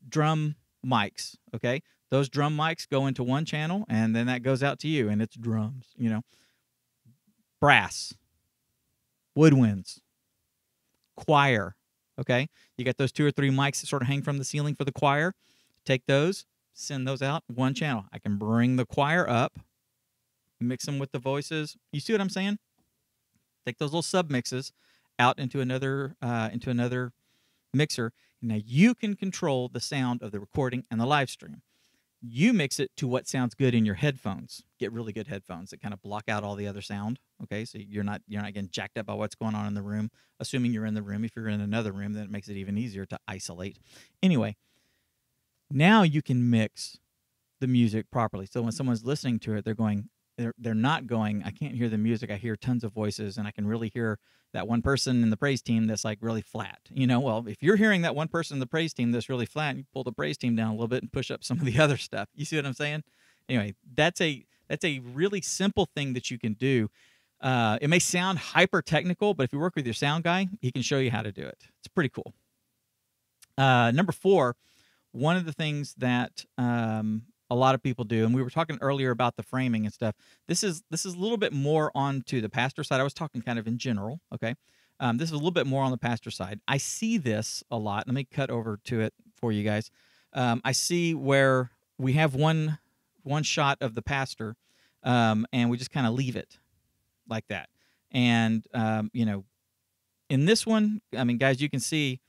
drum mics. Okay, those drum mics go into one channel, and then that goes out to you, and it's drums. Brass, woodwinds, choir. Okay, you got those 2 or 3 mics that sort of hang from the ceiling for the choir. Take those, send those out, one channel. I can bring the choir up, mix them with the voices. You see what I'm saying? Take those little sub mixes out into another mixer. Now you can control the sound of the recording and the live stream. You mix it to what sounds good in your headphones. Get really good headphones that kind of block out all the other sound. Okay, so you're not getting jacked up by what's going on in the room. Assuming you're in the room. If you're in another room, then it makes it even easier to isolate. Anyway, now you can mix the music properly. So when someone's listening to it, they're not going, I can't hear the music. I hear tons of voices, and I can really hear that one person in the praise team that's like really flat. Well, if you're hearing that one person in the praise team that's really flat, you pull the praise team down a little bit and push up some of the other stuff. You see what I'm saying? Anyway, that's a really simple thing that you can do. It may sound hyper technical, but if you work with your sound guy, he can show you how to do it. It's pretty cool. Number 4, one of the things that a lot of people do, and we were talking earlier about the framing and stuff. This is a little bit more onto the pastor side. I was talking kind of in general, okay? This is a little bit more on the pastor side. I see this a lot. Let me cut over to it for you guys. I see where we have one shot of the pastor, and we just kind of leave it like that. And in this one, I mean, guys, you can see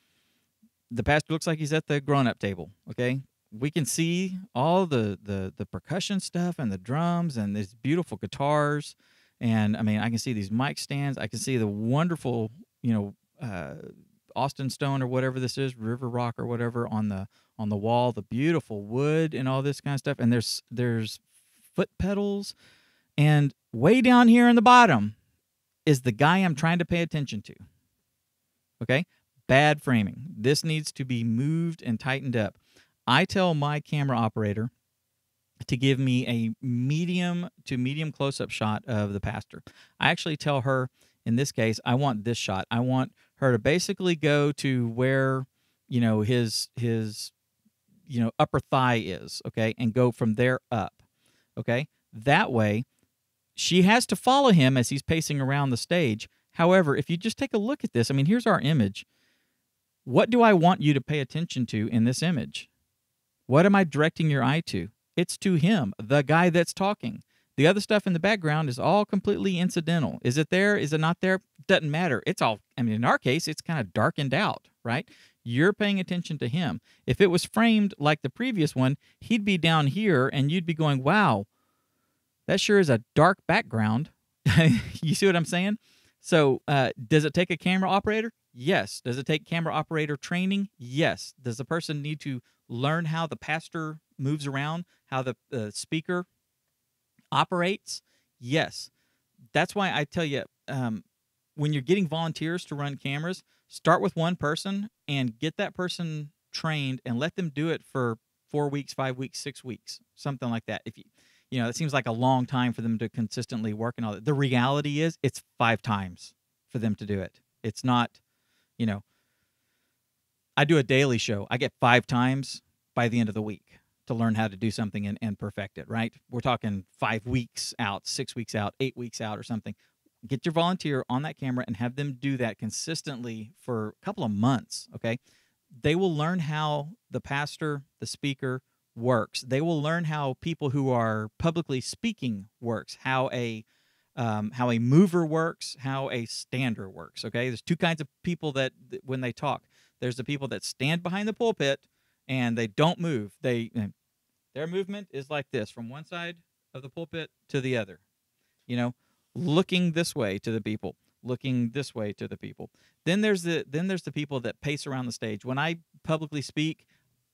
the pastor looks like he's at the grown-up table, okay? We can see all the percussion stuff and the drums and these beautiful guitars. And I mean, I can see these mic stands. I can see the wonderful, Austin Stone or whatever this is, River Rock or whatever on the wall, the beautiful wood and all this kind of stuff. And there's foot pedals. And way down here in the bottom is the guy I'm trying to pay attention to. Okay? Bad framing. This needs to be moved and tightened up. I tell my camera operator to give me a medium to medium close-up shot of the pastor. I actually tell her, in this case, I want this shot. I want her to basically go to where, his upper thigh is, okay, and go from there up, okay? That way, she has to follow him as he's pacing around the stage. However, if you just take a look at this, I mean, here's our image. What do I want you to pay attention to in this image? What am I directing your eye to? It's to him, the guy that's talking. The other stuff in the background is all completely incidental. Is it there? Is it not there? Doesn't matter. It's all, I mean, in our case, it's kind of darkened out, right? You're paying attention to him. If it was framed like the previous one, he'd be down here and you'd be going, wow, that sure is a dark background. You see what I'm saying? So does it take a camera operator? Yes. Does it take camera operator training? Yes. Does the person need to learn how the pastor moves around, how the speaker operates? Yes. That's why I tell you, when you're getting volunteers to run cameras, start with one person and get that person trained and let them do it for 4 weeks, 5 weeks, 6 weeks, something like that. If it seems like a long time for them to consistently work and all that. The reality is it's 5 times for them to do it. It's not, I do a daily show. I get 5 times by the end of the week to learn how to do something and perfect it, right? We're talking 5 weeks out, 6 weeks out, 8 weeks out or something. Get your volunteer on that camera and have them do that consistently for a couple of months, okay? They will learn how the pastor, the speaker works. They will learn how people who are publicly speaking works, how a mover works, how a stander works, okay? There's 2 kinds of people that when they talk. There's the people that stand behind the pulpit and they don't move. Their movement is like this, from one side of the pulpit to the other, looking this way to the people, looking this way to the people. Then there's the people that pace around the stage. When I publicly speak,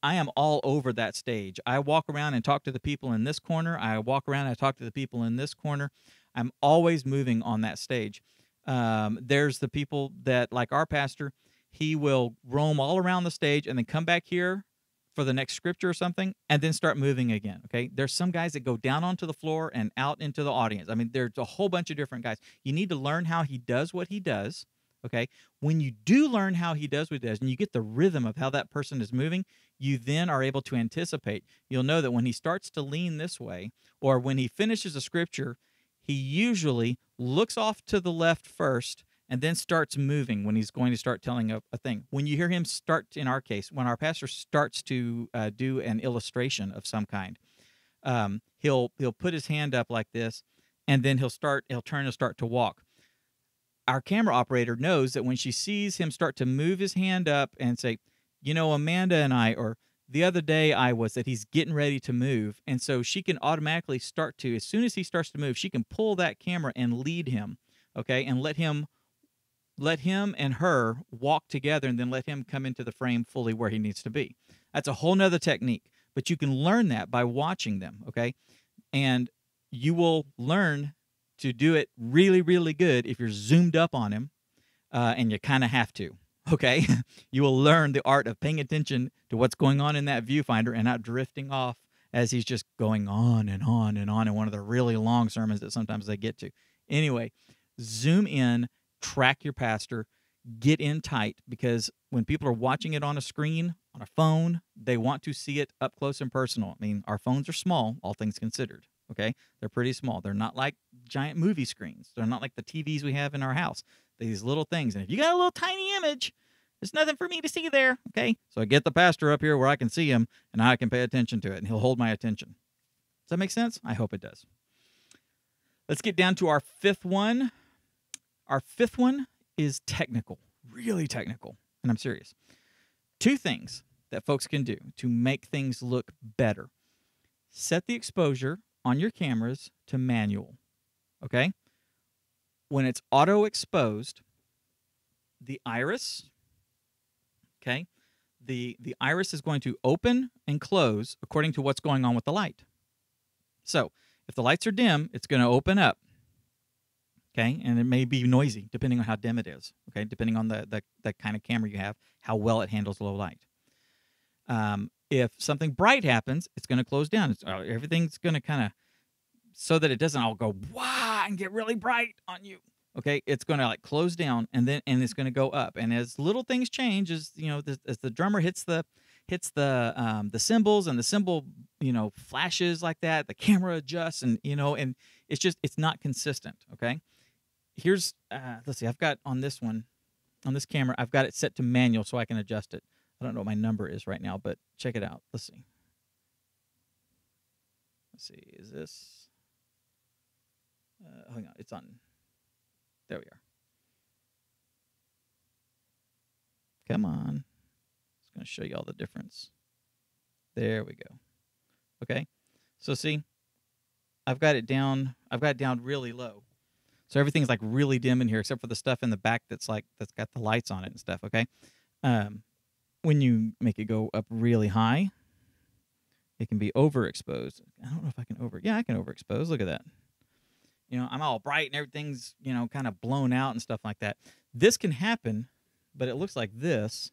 I am all over that stage. I walk around and talk to the people in this corner. I walk around and I talk to the people in this corner. I'm always moving on that stage. There's the people that, like our pastor, he will roam all around the stage and then come back here for the next scripture or something and then start moving again, okay? There's some guys that go down onto the floor and out into the audience. I mean, there's a whole bunch of different guys. You need to learn how he does what he does, okay? When you do learn how he does what he does and you get the rhythm of how that person is moving, you then are able to anticipate. You'll know that when he starts to lean this way or when he finishes a scripture, he usually looks off to the left first and then starts moving when he's going to start telling a thing. When you hear him start, in our case, when our pastor starts to do an illustration of some kind, he'll put his hand up like this, and then he'll turn and start to walk. Our camera operator knows that when she sees him start to move his hand up and say, Amanda and I, or the other day that he's getting ready to move, and so she can automatically start to, as soon as he starts to move, she can pull that camera and lead him, okay, and let him and her walk together and then let him come into the frame fully where he needs to be. That's a whole nother technique, but you can learn that by watching them, okay? And you will learn to do it really, really good if you're zoomed up on him, and you kind of have to, okay? You will learn the art of paying attention to what's going on in that viewfinder and not drifting off as he's just going on and on and on in one of the really long sermons that sometimes they get to. Anyway, zoom in, track your pastor, get in tight, because when people are watching it on a screen, on a phone, they want to see it up close and personal. I mean, our phones are small, all things considered, okay? They're pretty small. They're not like giant movie screens. They're not like the TVs we have in our house. They're these little things. And if you got a little tiny image, there's nothing for me to see there, okay? So I get the pastor up here where I can see him, and I can pay attention to it, and he'll hold my attention. Does that make sense? I hope it does. Let's get down to our 5th one. Our 5th one is technical, really technical, and I'm serious. 2 things that folks can do to make things look better. Set the exposure on your cameras to manual, okay? When it's auto exposed, the iris, okay, the iris is going to open and close according to what's going on with the light. So if the lights are dim, it's going to open up. Okay, and it may be noisy depending on how dim it is. Okay, depending on the kind of camera you have, how well it handles low light. If something bright happens, it's going to close down. Everything's going to kind of, so that it doesn't all go wow and get really bright on you. okay, it's going to like close down and it's going to go up. And as little things change, as as the drummer hits the cymbals and the cymbal flashes like that, the camera adjusts and it's not consistent. Okay, here's let's see, I've got on this camera, I've got it set to manual so I can adjust it. I don't know what my number is right now, but check it out. Let's see. Is this? Hang on, it's on. There we are. Come on. It's going to show you all the difference. There we go. Okay. So see, I've got it down really low. So everything's like really dim in here except for the stuff in the back that's got the lights on it and stuff, okay? When you make it go up really high, it can be overexposed. I don't know if I can I can overexpose. Look at that. I'm all bright and everything's, kind of blown out and stuff like that. This can happen, but it looks like this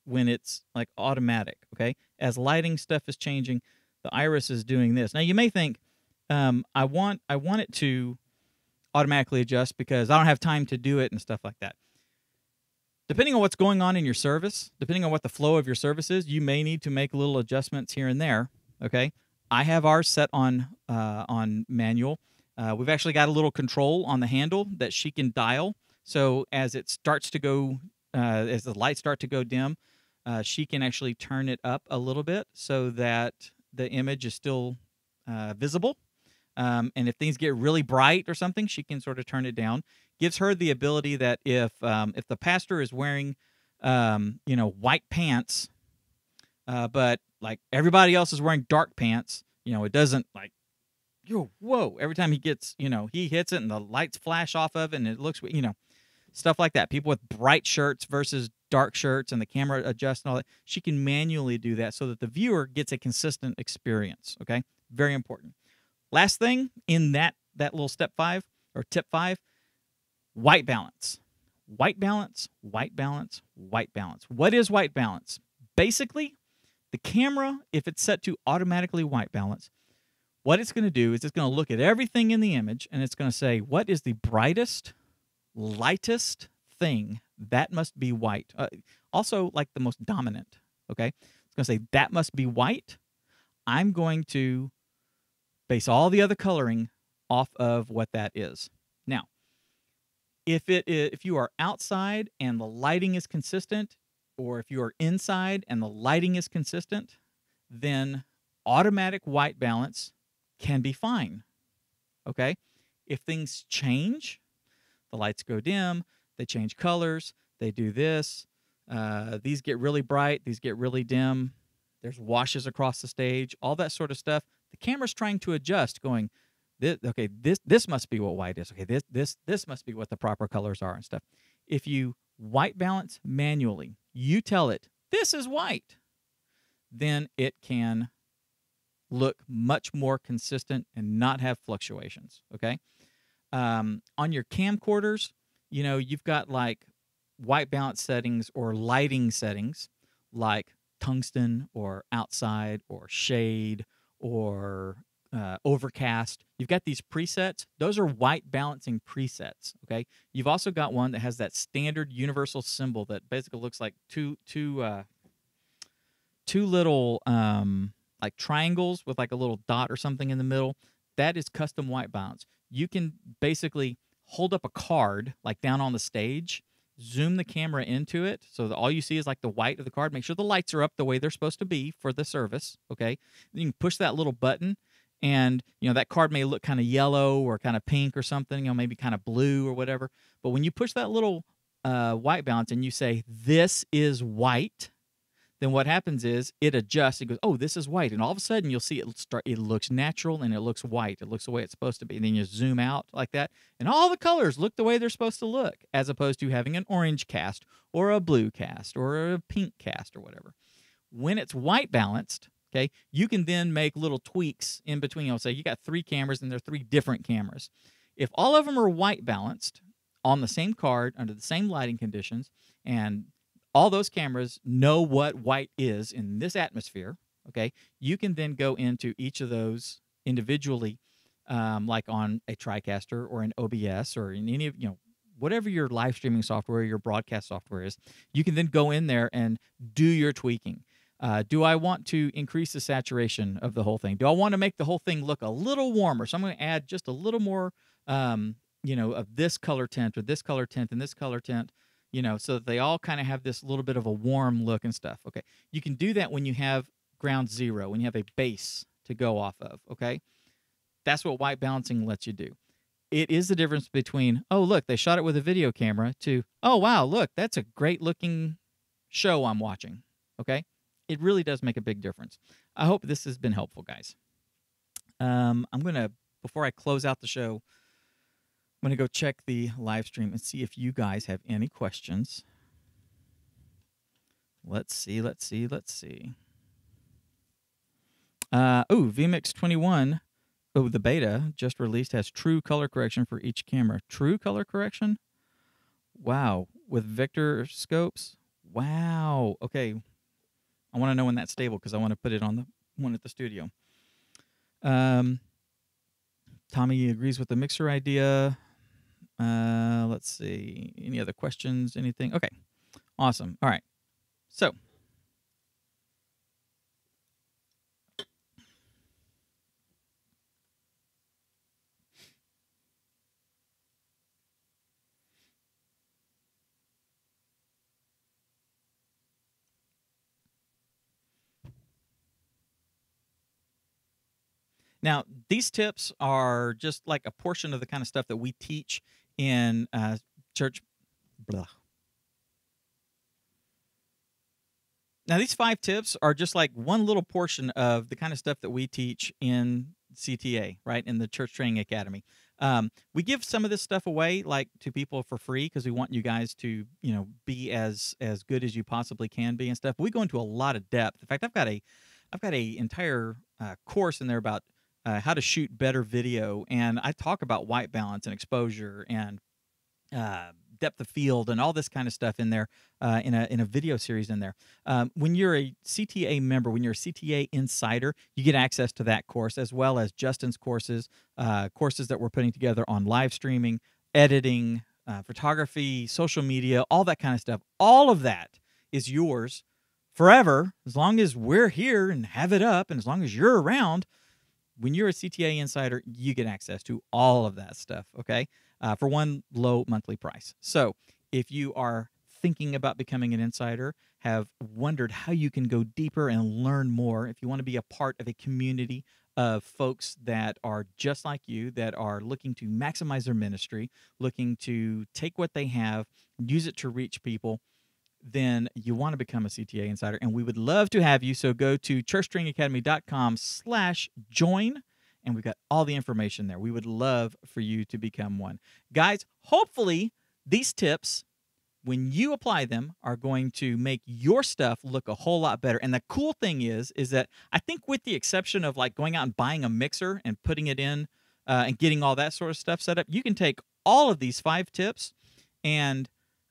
when it's like automatic, okay? As lighting stuff is changing, the iris is doing this. Now you may think, I want it to automatically adjust because I don't have time to do it and stuff like that. Depending on what's going on in your service, depending on what the flow of your service is, you may need to make little adjustments here and there, okay? I have ours set on manual. We've actually got a little control on the handle that she can dial. So as it starts to go, as the lights start to go dim, she can actually turn it up a little bit so that the image is still visible. And if things get really bright or something, she can sort of turn it down. Gives her the ability that if the pastor is wearing, white pants, but like everybody else is wearing dark pants, it doesn't like, whoa, every time he gets, he hits it and the lights flash off of it and it looks, stuff like that. People with bright shirts versus dark shirts and the camera adjusts and all that. She can manually do that so that the viewer gets a consistent experience. Okay. Very important. Last thing in that little step 5 or tip 5, white balance. White balance, white balance, white balance. What is white balance? Basically, the camera, if it's set to automatically white balance, what it's going to do is it's going to look at everything in the image and it's going to say, what is the brightest, lightest thing? That must be white. Also, like the most dominant, okay? It's going to say, that must be white. I'm going to base all the other coloring off of what that is. Now, if you are outside and the lighting is consistent, or if you are inside and the lighting is consistent, then automatic white balance can be fine, okay? If things change, the lights go dim, they change colors, they do this, these get really bright, these get really dim, there's washes across the stage, all that sort of stuff. The camera's trying to adjust, going, this must be what white is. Okay, this must be what the proper colors are and stuff. If you white balance manually, you tell it, this is white, then it can look much more consistent and not have fluctuations, okay? On your camcorders, you've got like white balance settings or lighting settings like tungsten or outside or shade or overcast. You've got these presets. Those are white balancing presets, okay? You've also got one that has that standard universal symbol that basically looks like two little like triangles with like a little dot or something in the middle. That is custom white balance. You can basically hold up a card like down on the stage, zoom the camera into it so that all you see is like the white of the card. Make sure the lights are up the way they're supposed to be for the service, okay? Then you can push that little button and, that card may look kind of yellow or kind of pink or something, maybe kind of blue or whatever. But when you push that little white balance and you say, this is white, then what happens is it adjusts. It goes, oh, this is white. And all of a sudden, you'll see it looks natural and it looks white. It looks the way it's supposed to be. And then you zoom out like that. And all the colors look the way they're supposed to look, as opposed to having an orange cast or a blue cast or a pink cast or whatever. When it's white balanced, okay, you can then make little tweaks in between. Say you got 3 cameras and they're 3 different cameras. If all of them are white balanced on the same card under the same lighting conditions, and all those cameras know what white is in this atmosphere, okay, you can then go into each of those individually like on a TriCaster or an OBS or in any of, whatever your live streaming software, your broadcast software is, you can then go in there and do your tweaking. Do I want to increase the saturation of the whole thing? Do I want to make the whole thing look a little warmer? So I'm going to add just a little more, of this color tint or this color tint and this color tint, so that they all kind of have this little bit of a warm look and stuff. Okay. You can do that when you have ground zero, when you have a base to go off of. Okay. That's what white balancing lets you do. It is the difference between, oh, look, they shot it with a video camera to, oh, wow, look, that's a great looking show I'm watching. Okay. It really does make a big difference. I hope this has been helpful, guys. I'm going to, before I close out the show, I'm going to go check the live stream and see if you guys have any questions. Let's see. vMix 21, the beta just released, has true color correction for each camera. True color correction? Wow. With Victor scopes? Wow. Okay. I want to know when that's stable because I want to put it on the one at the studio. Tommy agrees with the mixer idea. Let's see. Any other questions? Anything? Okay. Awesome. All right. So. Now, these tips are just like a portion of the kind of stuff that we teach in church. Blah. Now, these 5 tips are just like one little portion of the kind of stuff that we teach in CTA, right, in the Church Training Academy. We give some of this stuff away, like to people for free, because we want you guys to, be as good as you possibly can be and stuff. We go into a lot of depth. In fact, I've got a entire course in there about how to shoot better video, and I talk about white balance and exposure and depth of field and all this kind of stuff in there in a video series in there. When you're a CTA member, when you're a CTA insider, you get access to that course as well as Justin's courses, courses that we're putting together on live streaming, editing, photography, social media, all that kind of stuff. All of that is yours forever as long as we're here and have it up, and as long as you're around. When you're a CTA insider, you get access to all of that stuff, okay, for one low monthly price. So if you are thinking about becoming an insider, have wondered how you can go deeper and learn more, if you want to be a part of a community of folks that are just like you, that are looking to maximize their ministry, looking to take what they have, use it to reach people, then you want to become a CTA insider, and we would love to have you. So go to churchtrainingacademy.com/join, and we've got all the information there. We would love for you to become one. Guys, hopefully these tips, when you apply them, are going to make your stuff look a whole lot better. And the cool thing is that I think, with the exception of like going out and buying a mixer and putting it in and getting all that sort of stuff set up, you can take all of these 5 tips and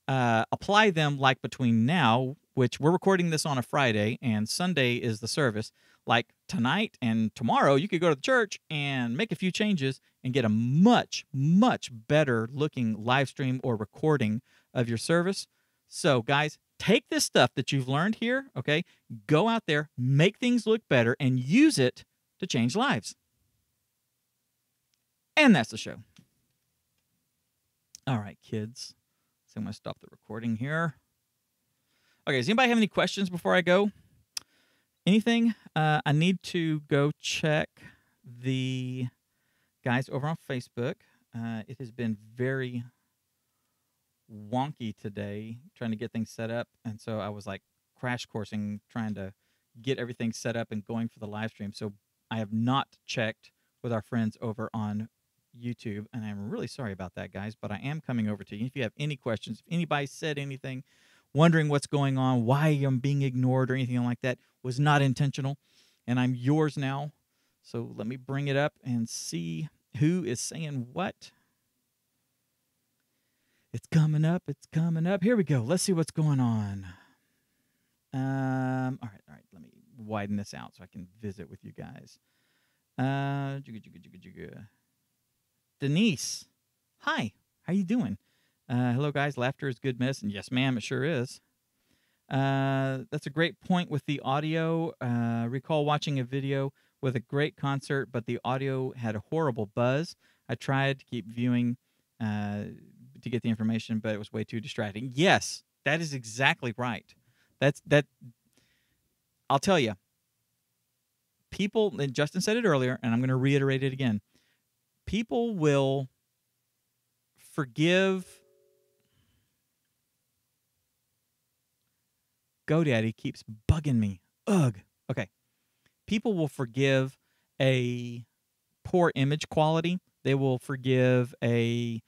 apply them like between now, which we're recording this on a Friday, and Sunday is the service. Like tonight and tomorrow, you could go to the church and make a few changes and get a much, much better looking live stream or recording of your service. So, guys, take this stuff that you've learned here, okay? Go out there, make things look better, and use it to change lives. And that's the show. All right, kids. I'm going to stop the recording here. Okay, does anybody have any questions before I go? Anything? I need to go check the guys over on Facebook. It has been very wonky today trying to get things set up, and so I was like crash coursing trying to get everything set up and going for the live stream. So I have not checked with our friends over on YouTube, and I'm really sorry about that, guys, but I am coming over to you. If you have any questions, if anybody said anything, wondering what's going on, why I'm being ignored or anything like that, was not intentional, and I'm yours now. So let me bring it up and see who is saying what. It's coming up. It's coming up. Here we go. Let's see what's going on. All right. Let me widen this out so I can visit with you guys. Denise, hi. How you doing? Hello, guys. Laughter is good medicine. Yes, ma'am. It sure is. That's a great point with the audio. Recall watching a video with a great concert, but the audio had a horrible buzz. I tried to keep viewing to get the information, but it was way too distracting. Yes, that is exactly right. That. I'll tell you. People, and Justin said it earlier, and I'm going to reiterate it again. People will forgive. GoDaddy keeps bugging me. Ugh. Okay. People will forgive a poor image quality. They will forgive a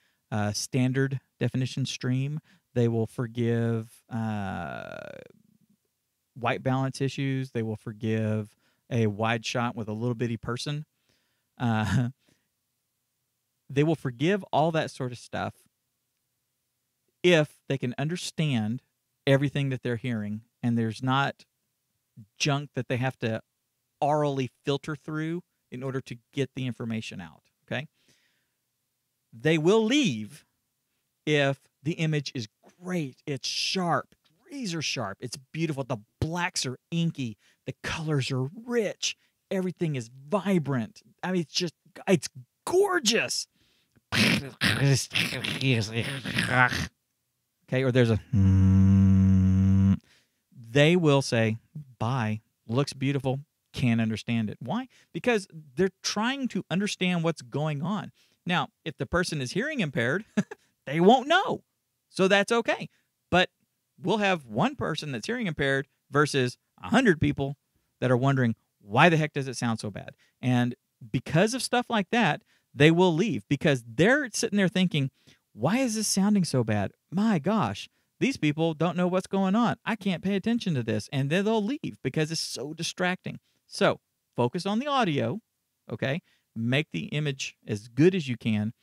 standard definition stream. They will forgive white balance issues. They will forgive a wide shot with a little bitty person. They will forgive all that sort of stuff if they can understand everything that they're hearing and there's not junk that they have to orally filter through in order to get the information out, okay? They will leave if the image is great, it's sharp, razor sharp, it's beautiful, the blacks are inky, the colors are rich, everything is vibrant. I mean, it's gorgeous. Okay, or there's a they will say, bye, looks beautiful, can't understand it. Why? Because they're trying to understand what's going on. Now, if the person is hearing impaired, they won't know. So that's okay. But we'll have one person that's hearing impaired versus 100 people that are wondering, why the heck does it sound so bad? And because of stuff like that, they will leave because they're sitting there thinking, why is this sounding so bad? My gosh, these people don't know what's going on. I can't pay attention to this. And then they'll leave because it's so distracting. So focus on the audio, okay? Make the image as good as you can,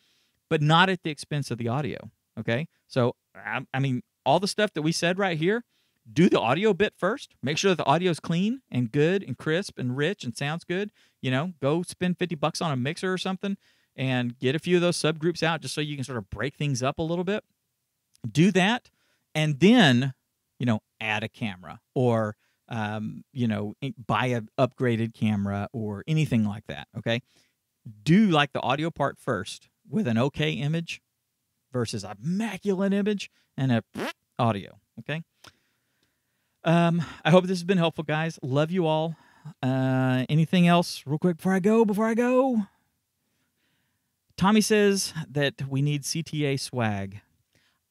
but not at the expense of the audio, okay? So, I mean, all the stuff that we said right here, do the audio bit first. Make sure that the audio is clean and good and crisp and rich and sounds good. You know, go spend $50 on a mixer or something and get a few of those subgroups out just so you can sort of break things up a little bit. Do that, and then, you know, add a camera or, you know, buy an upgraded camera or anything like that, okay? Do like the audio part first with an okay image versus a immaculate image and a audio, okay? I hope this has been helpful, guys. Love you all. Anything else real quick before I go? Tommy says that we need CTA swag.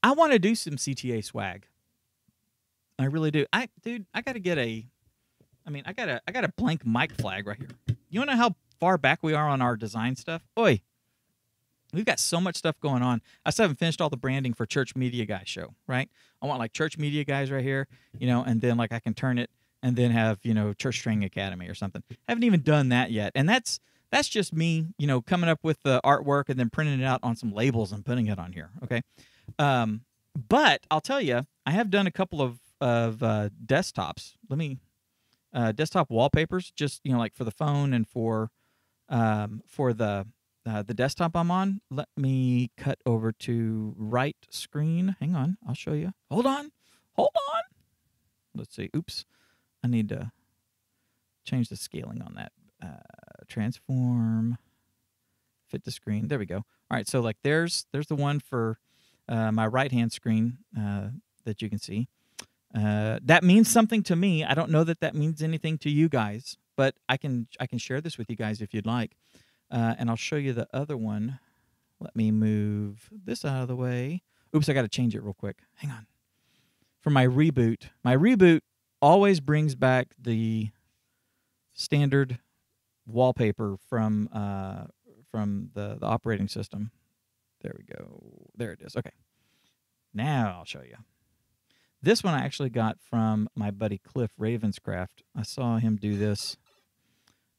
I want to do some CTA swag. I really do. I got a blank mic flag right here. You want to know how far back we are on our design stuff? Oi. We've got so much stuff going on. I still haven't finished all the branding for Church Media Guy show, right? I want like Church Media Guys right here, you know, and then like I can turn it and then have, you know, Church Training Academy or something. Haven't even done that yet. And that's just me, you know, coming up with the artwork and then printing it out on some labels and putting it on here, okay? But I'll tell you, I have done a couple of desktops. Desktop wallpapers, just, you know, like for the phone and for the desktop I'm on. Let me cut over to right screen. Hang on, I'll show you. Hold on. Let's see. Oops, I need to change the scaling on that. Transform, fit the screen. There we go. All right, so like there's the one for my right hand screen that you can see. That means something to me. I don't know that means anything to you guys, but I can share this with you guys if you'd like. And I'll show you the other one. Let me move this out of the way. Oops, I got to change it real quick. Hang on. For my reboot always brings back the standard wallpaper from the operating system. There we go. There it is. Okay. Now I'll show you. This one I actually got from my buddy Cliff Ravenscraft. I saw him do this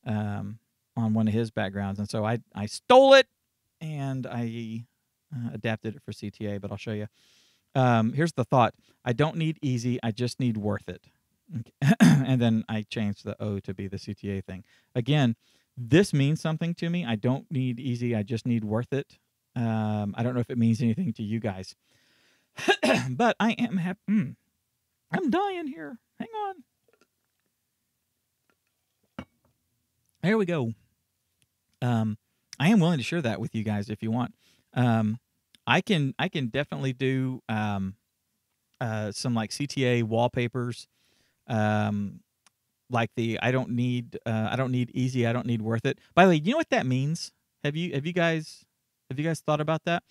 on one of his backgrounds, and so I stole it and I adapted it for CTA, but I'll show you. Here's the thought. I don't need easy, I just need worth it. Okay. And then I changed the O to be the CTA thing. Again, this means something to me. I don't need easy, I just need worth it. I don't know if it means anything to you guys, but I am happy. I'm dying here. Hang on. There we go. I am willing to share that with you guys if you want. I can definitely do some like CTA wallpapers. Like the I don't need easy, I don't need worth it. By the way, you know what that means? Have you guys thought about that?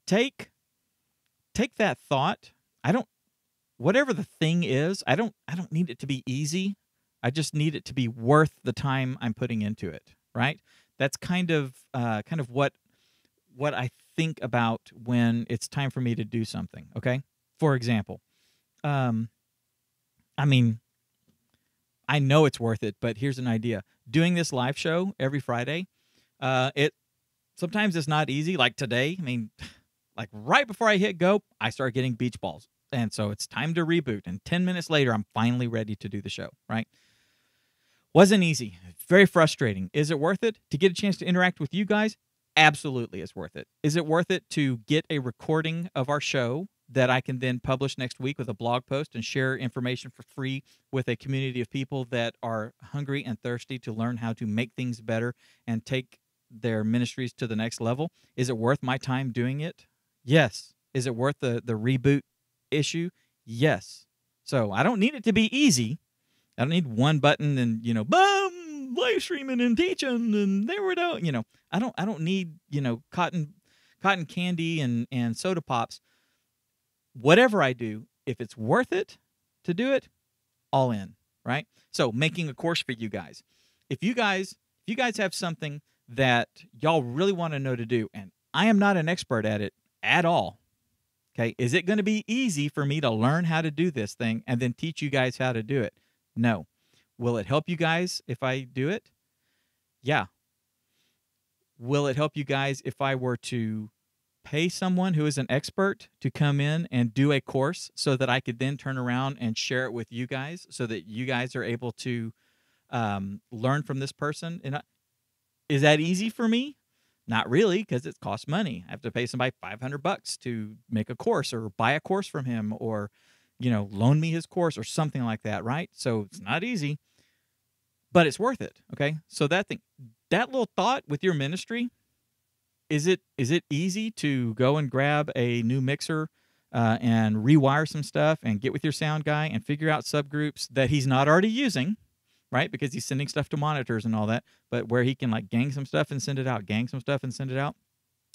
Take that thought. I don't whatever the thing is, I don't need it to be easy. I just need it to be worth the time I'm putting into it, right? That's kind of what I think about when it's time for me to do something, okay? For example, I mean, I know it's worth it, but here's an idea. Doing this live show every Friday, it sometimes it's not easy. Like today, I mean, like right before I hit go, I start getting beach balls. And so it's time to reboot. And 10 minutes later, I'm finally ready to do the show, right? Wasn't easy. Very frustrating. Is it worth it to get a chance to interact with you guys? Absolutely, it's worth it. Is it worth it to get a recording of our show that I can then publish next week with a blog post and share information for free with a community of people that are hungry and thirsty to learn how to make things better and take their ministries to the next level? Is it worth my time doing it? Yes. Is it worth the reboot issue? Yes. So I don't need it to be easy. I don't need one button and, boom, live streaming and teaching and there we go. I don't need, cotton candy and soda pops. Whatever I do, if it's worth it to do it, all in, right? So making a course for you guys. If you guys have something that y'all really want to know to do, and I am not an expert at it at all, okay, is it going to be easy for me to learn how to do this thing and then teach you guys how to do it? No. Will it help you guys if I do it? Yeah. Will it help you guys if I were to pay someone who is an expert to come in and do a course so that I could then turn around and share it with you guys so that you guys are able to learn from this person? And is that easy for me? Not really, because it costs money. I have to pay somebody $500 to make a course or buy a course from him or, loan me his course or something like that, right? So it's not easy, but it's worth it, okay? So that little thought with your ministry, is it easy to go and grab a new mixer and rewire some stuff and get with your sound guy and figure out subgroups that he's not already using, right? Because he's sending stuff to monitors and all that, but where he can like gang some stuff and send it out, gang some stuff and send it out.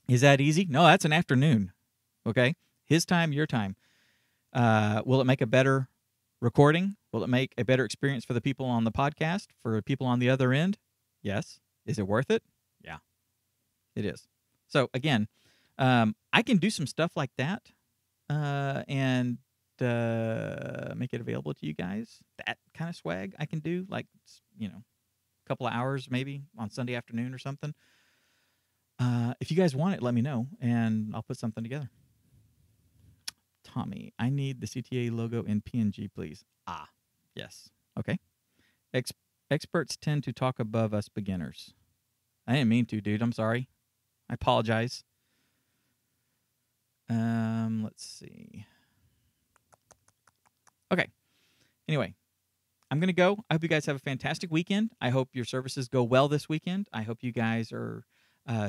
Is that easy? No, that's an afternoon, okay? His time, your time. Will it make a better recording? Will it make a better experience for the people on the podcast, for people on the other end? Yes. Is it worth it? Yeah, it is. So again, I can do some stuff like that and make it available to you guys. That kind of swag I can do, like, a couple of hours maybe on Sunday afternoon or something. If you guys want it, let me know, and I'll put something together. Tommy, I need the CTA logo in PNG, please. Ah, yes. Okay. Experts tend to talk above us beginners. I didn't mean to, dude. I'm sorry. I apologize. Let's see. Okay. Anyway, I'm going to go. I hope you guys have a fantastic weekend. I hope your services go well this weekend. I hope you guys are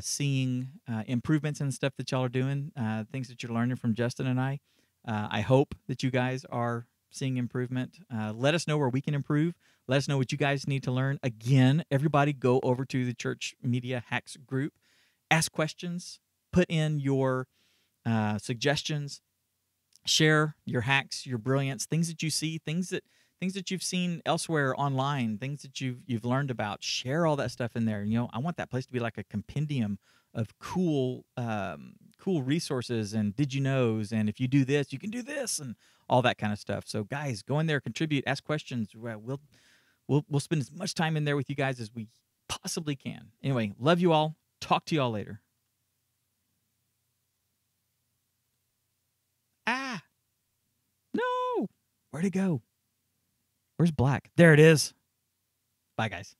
seeing improvements and stuff that y'all are doing, things that you're learning from Justin and I. I hope that you guys are seeing improvement. Let us know where we can improve. Let us know what you guys need to learn. Again, everybody go over to the Church Media Hacks group. Ask questions. Put in your suggestions. Share your hacks, your brilliance, things that you see, things that you've seen elsewhere online, things that you've learned about. Share all that stuff in there. I want that place to be like a compendium of cool resources and did you knows, and if you do this, you can do this, and all that kind of stuff. So guys, go in there, contribute, ask questions. We'll spend as much time in there with you guys as we possibly can. Anyway, love you all. Talk to you all later. No, where'd it go? Where's black? There it is. Bye, guys.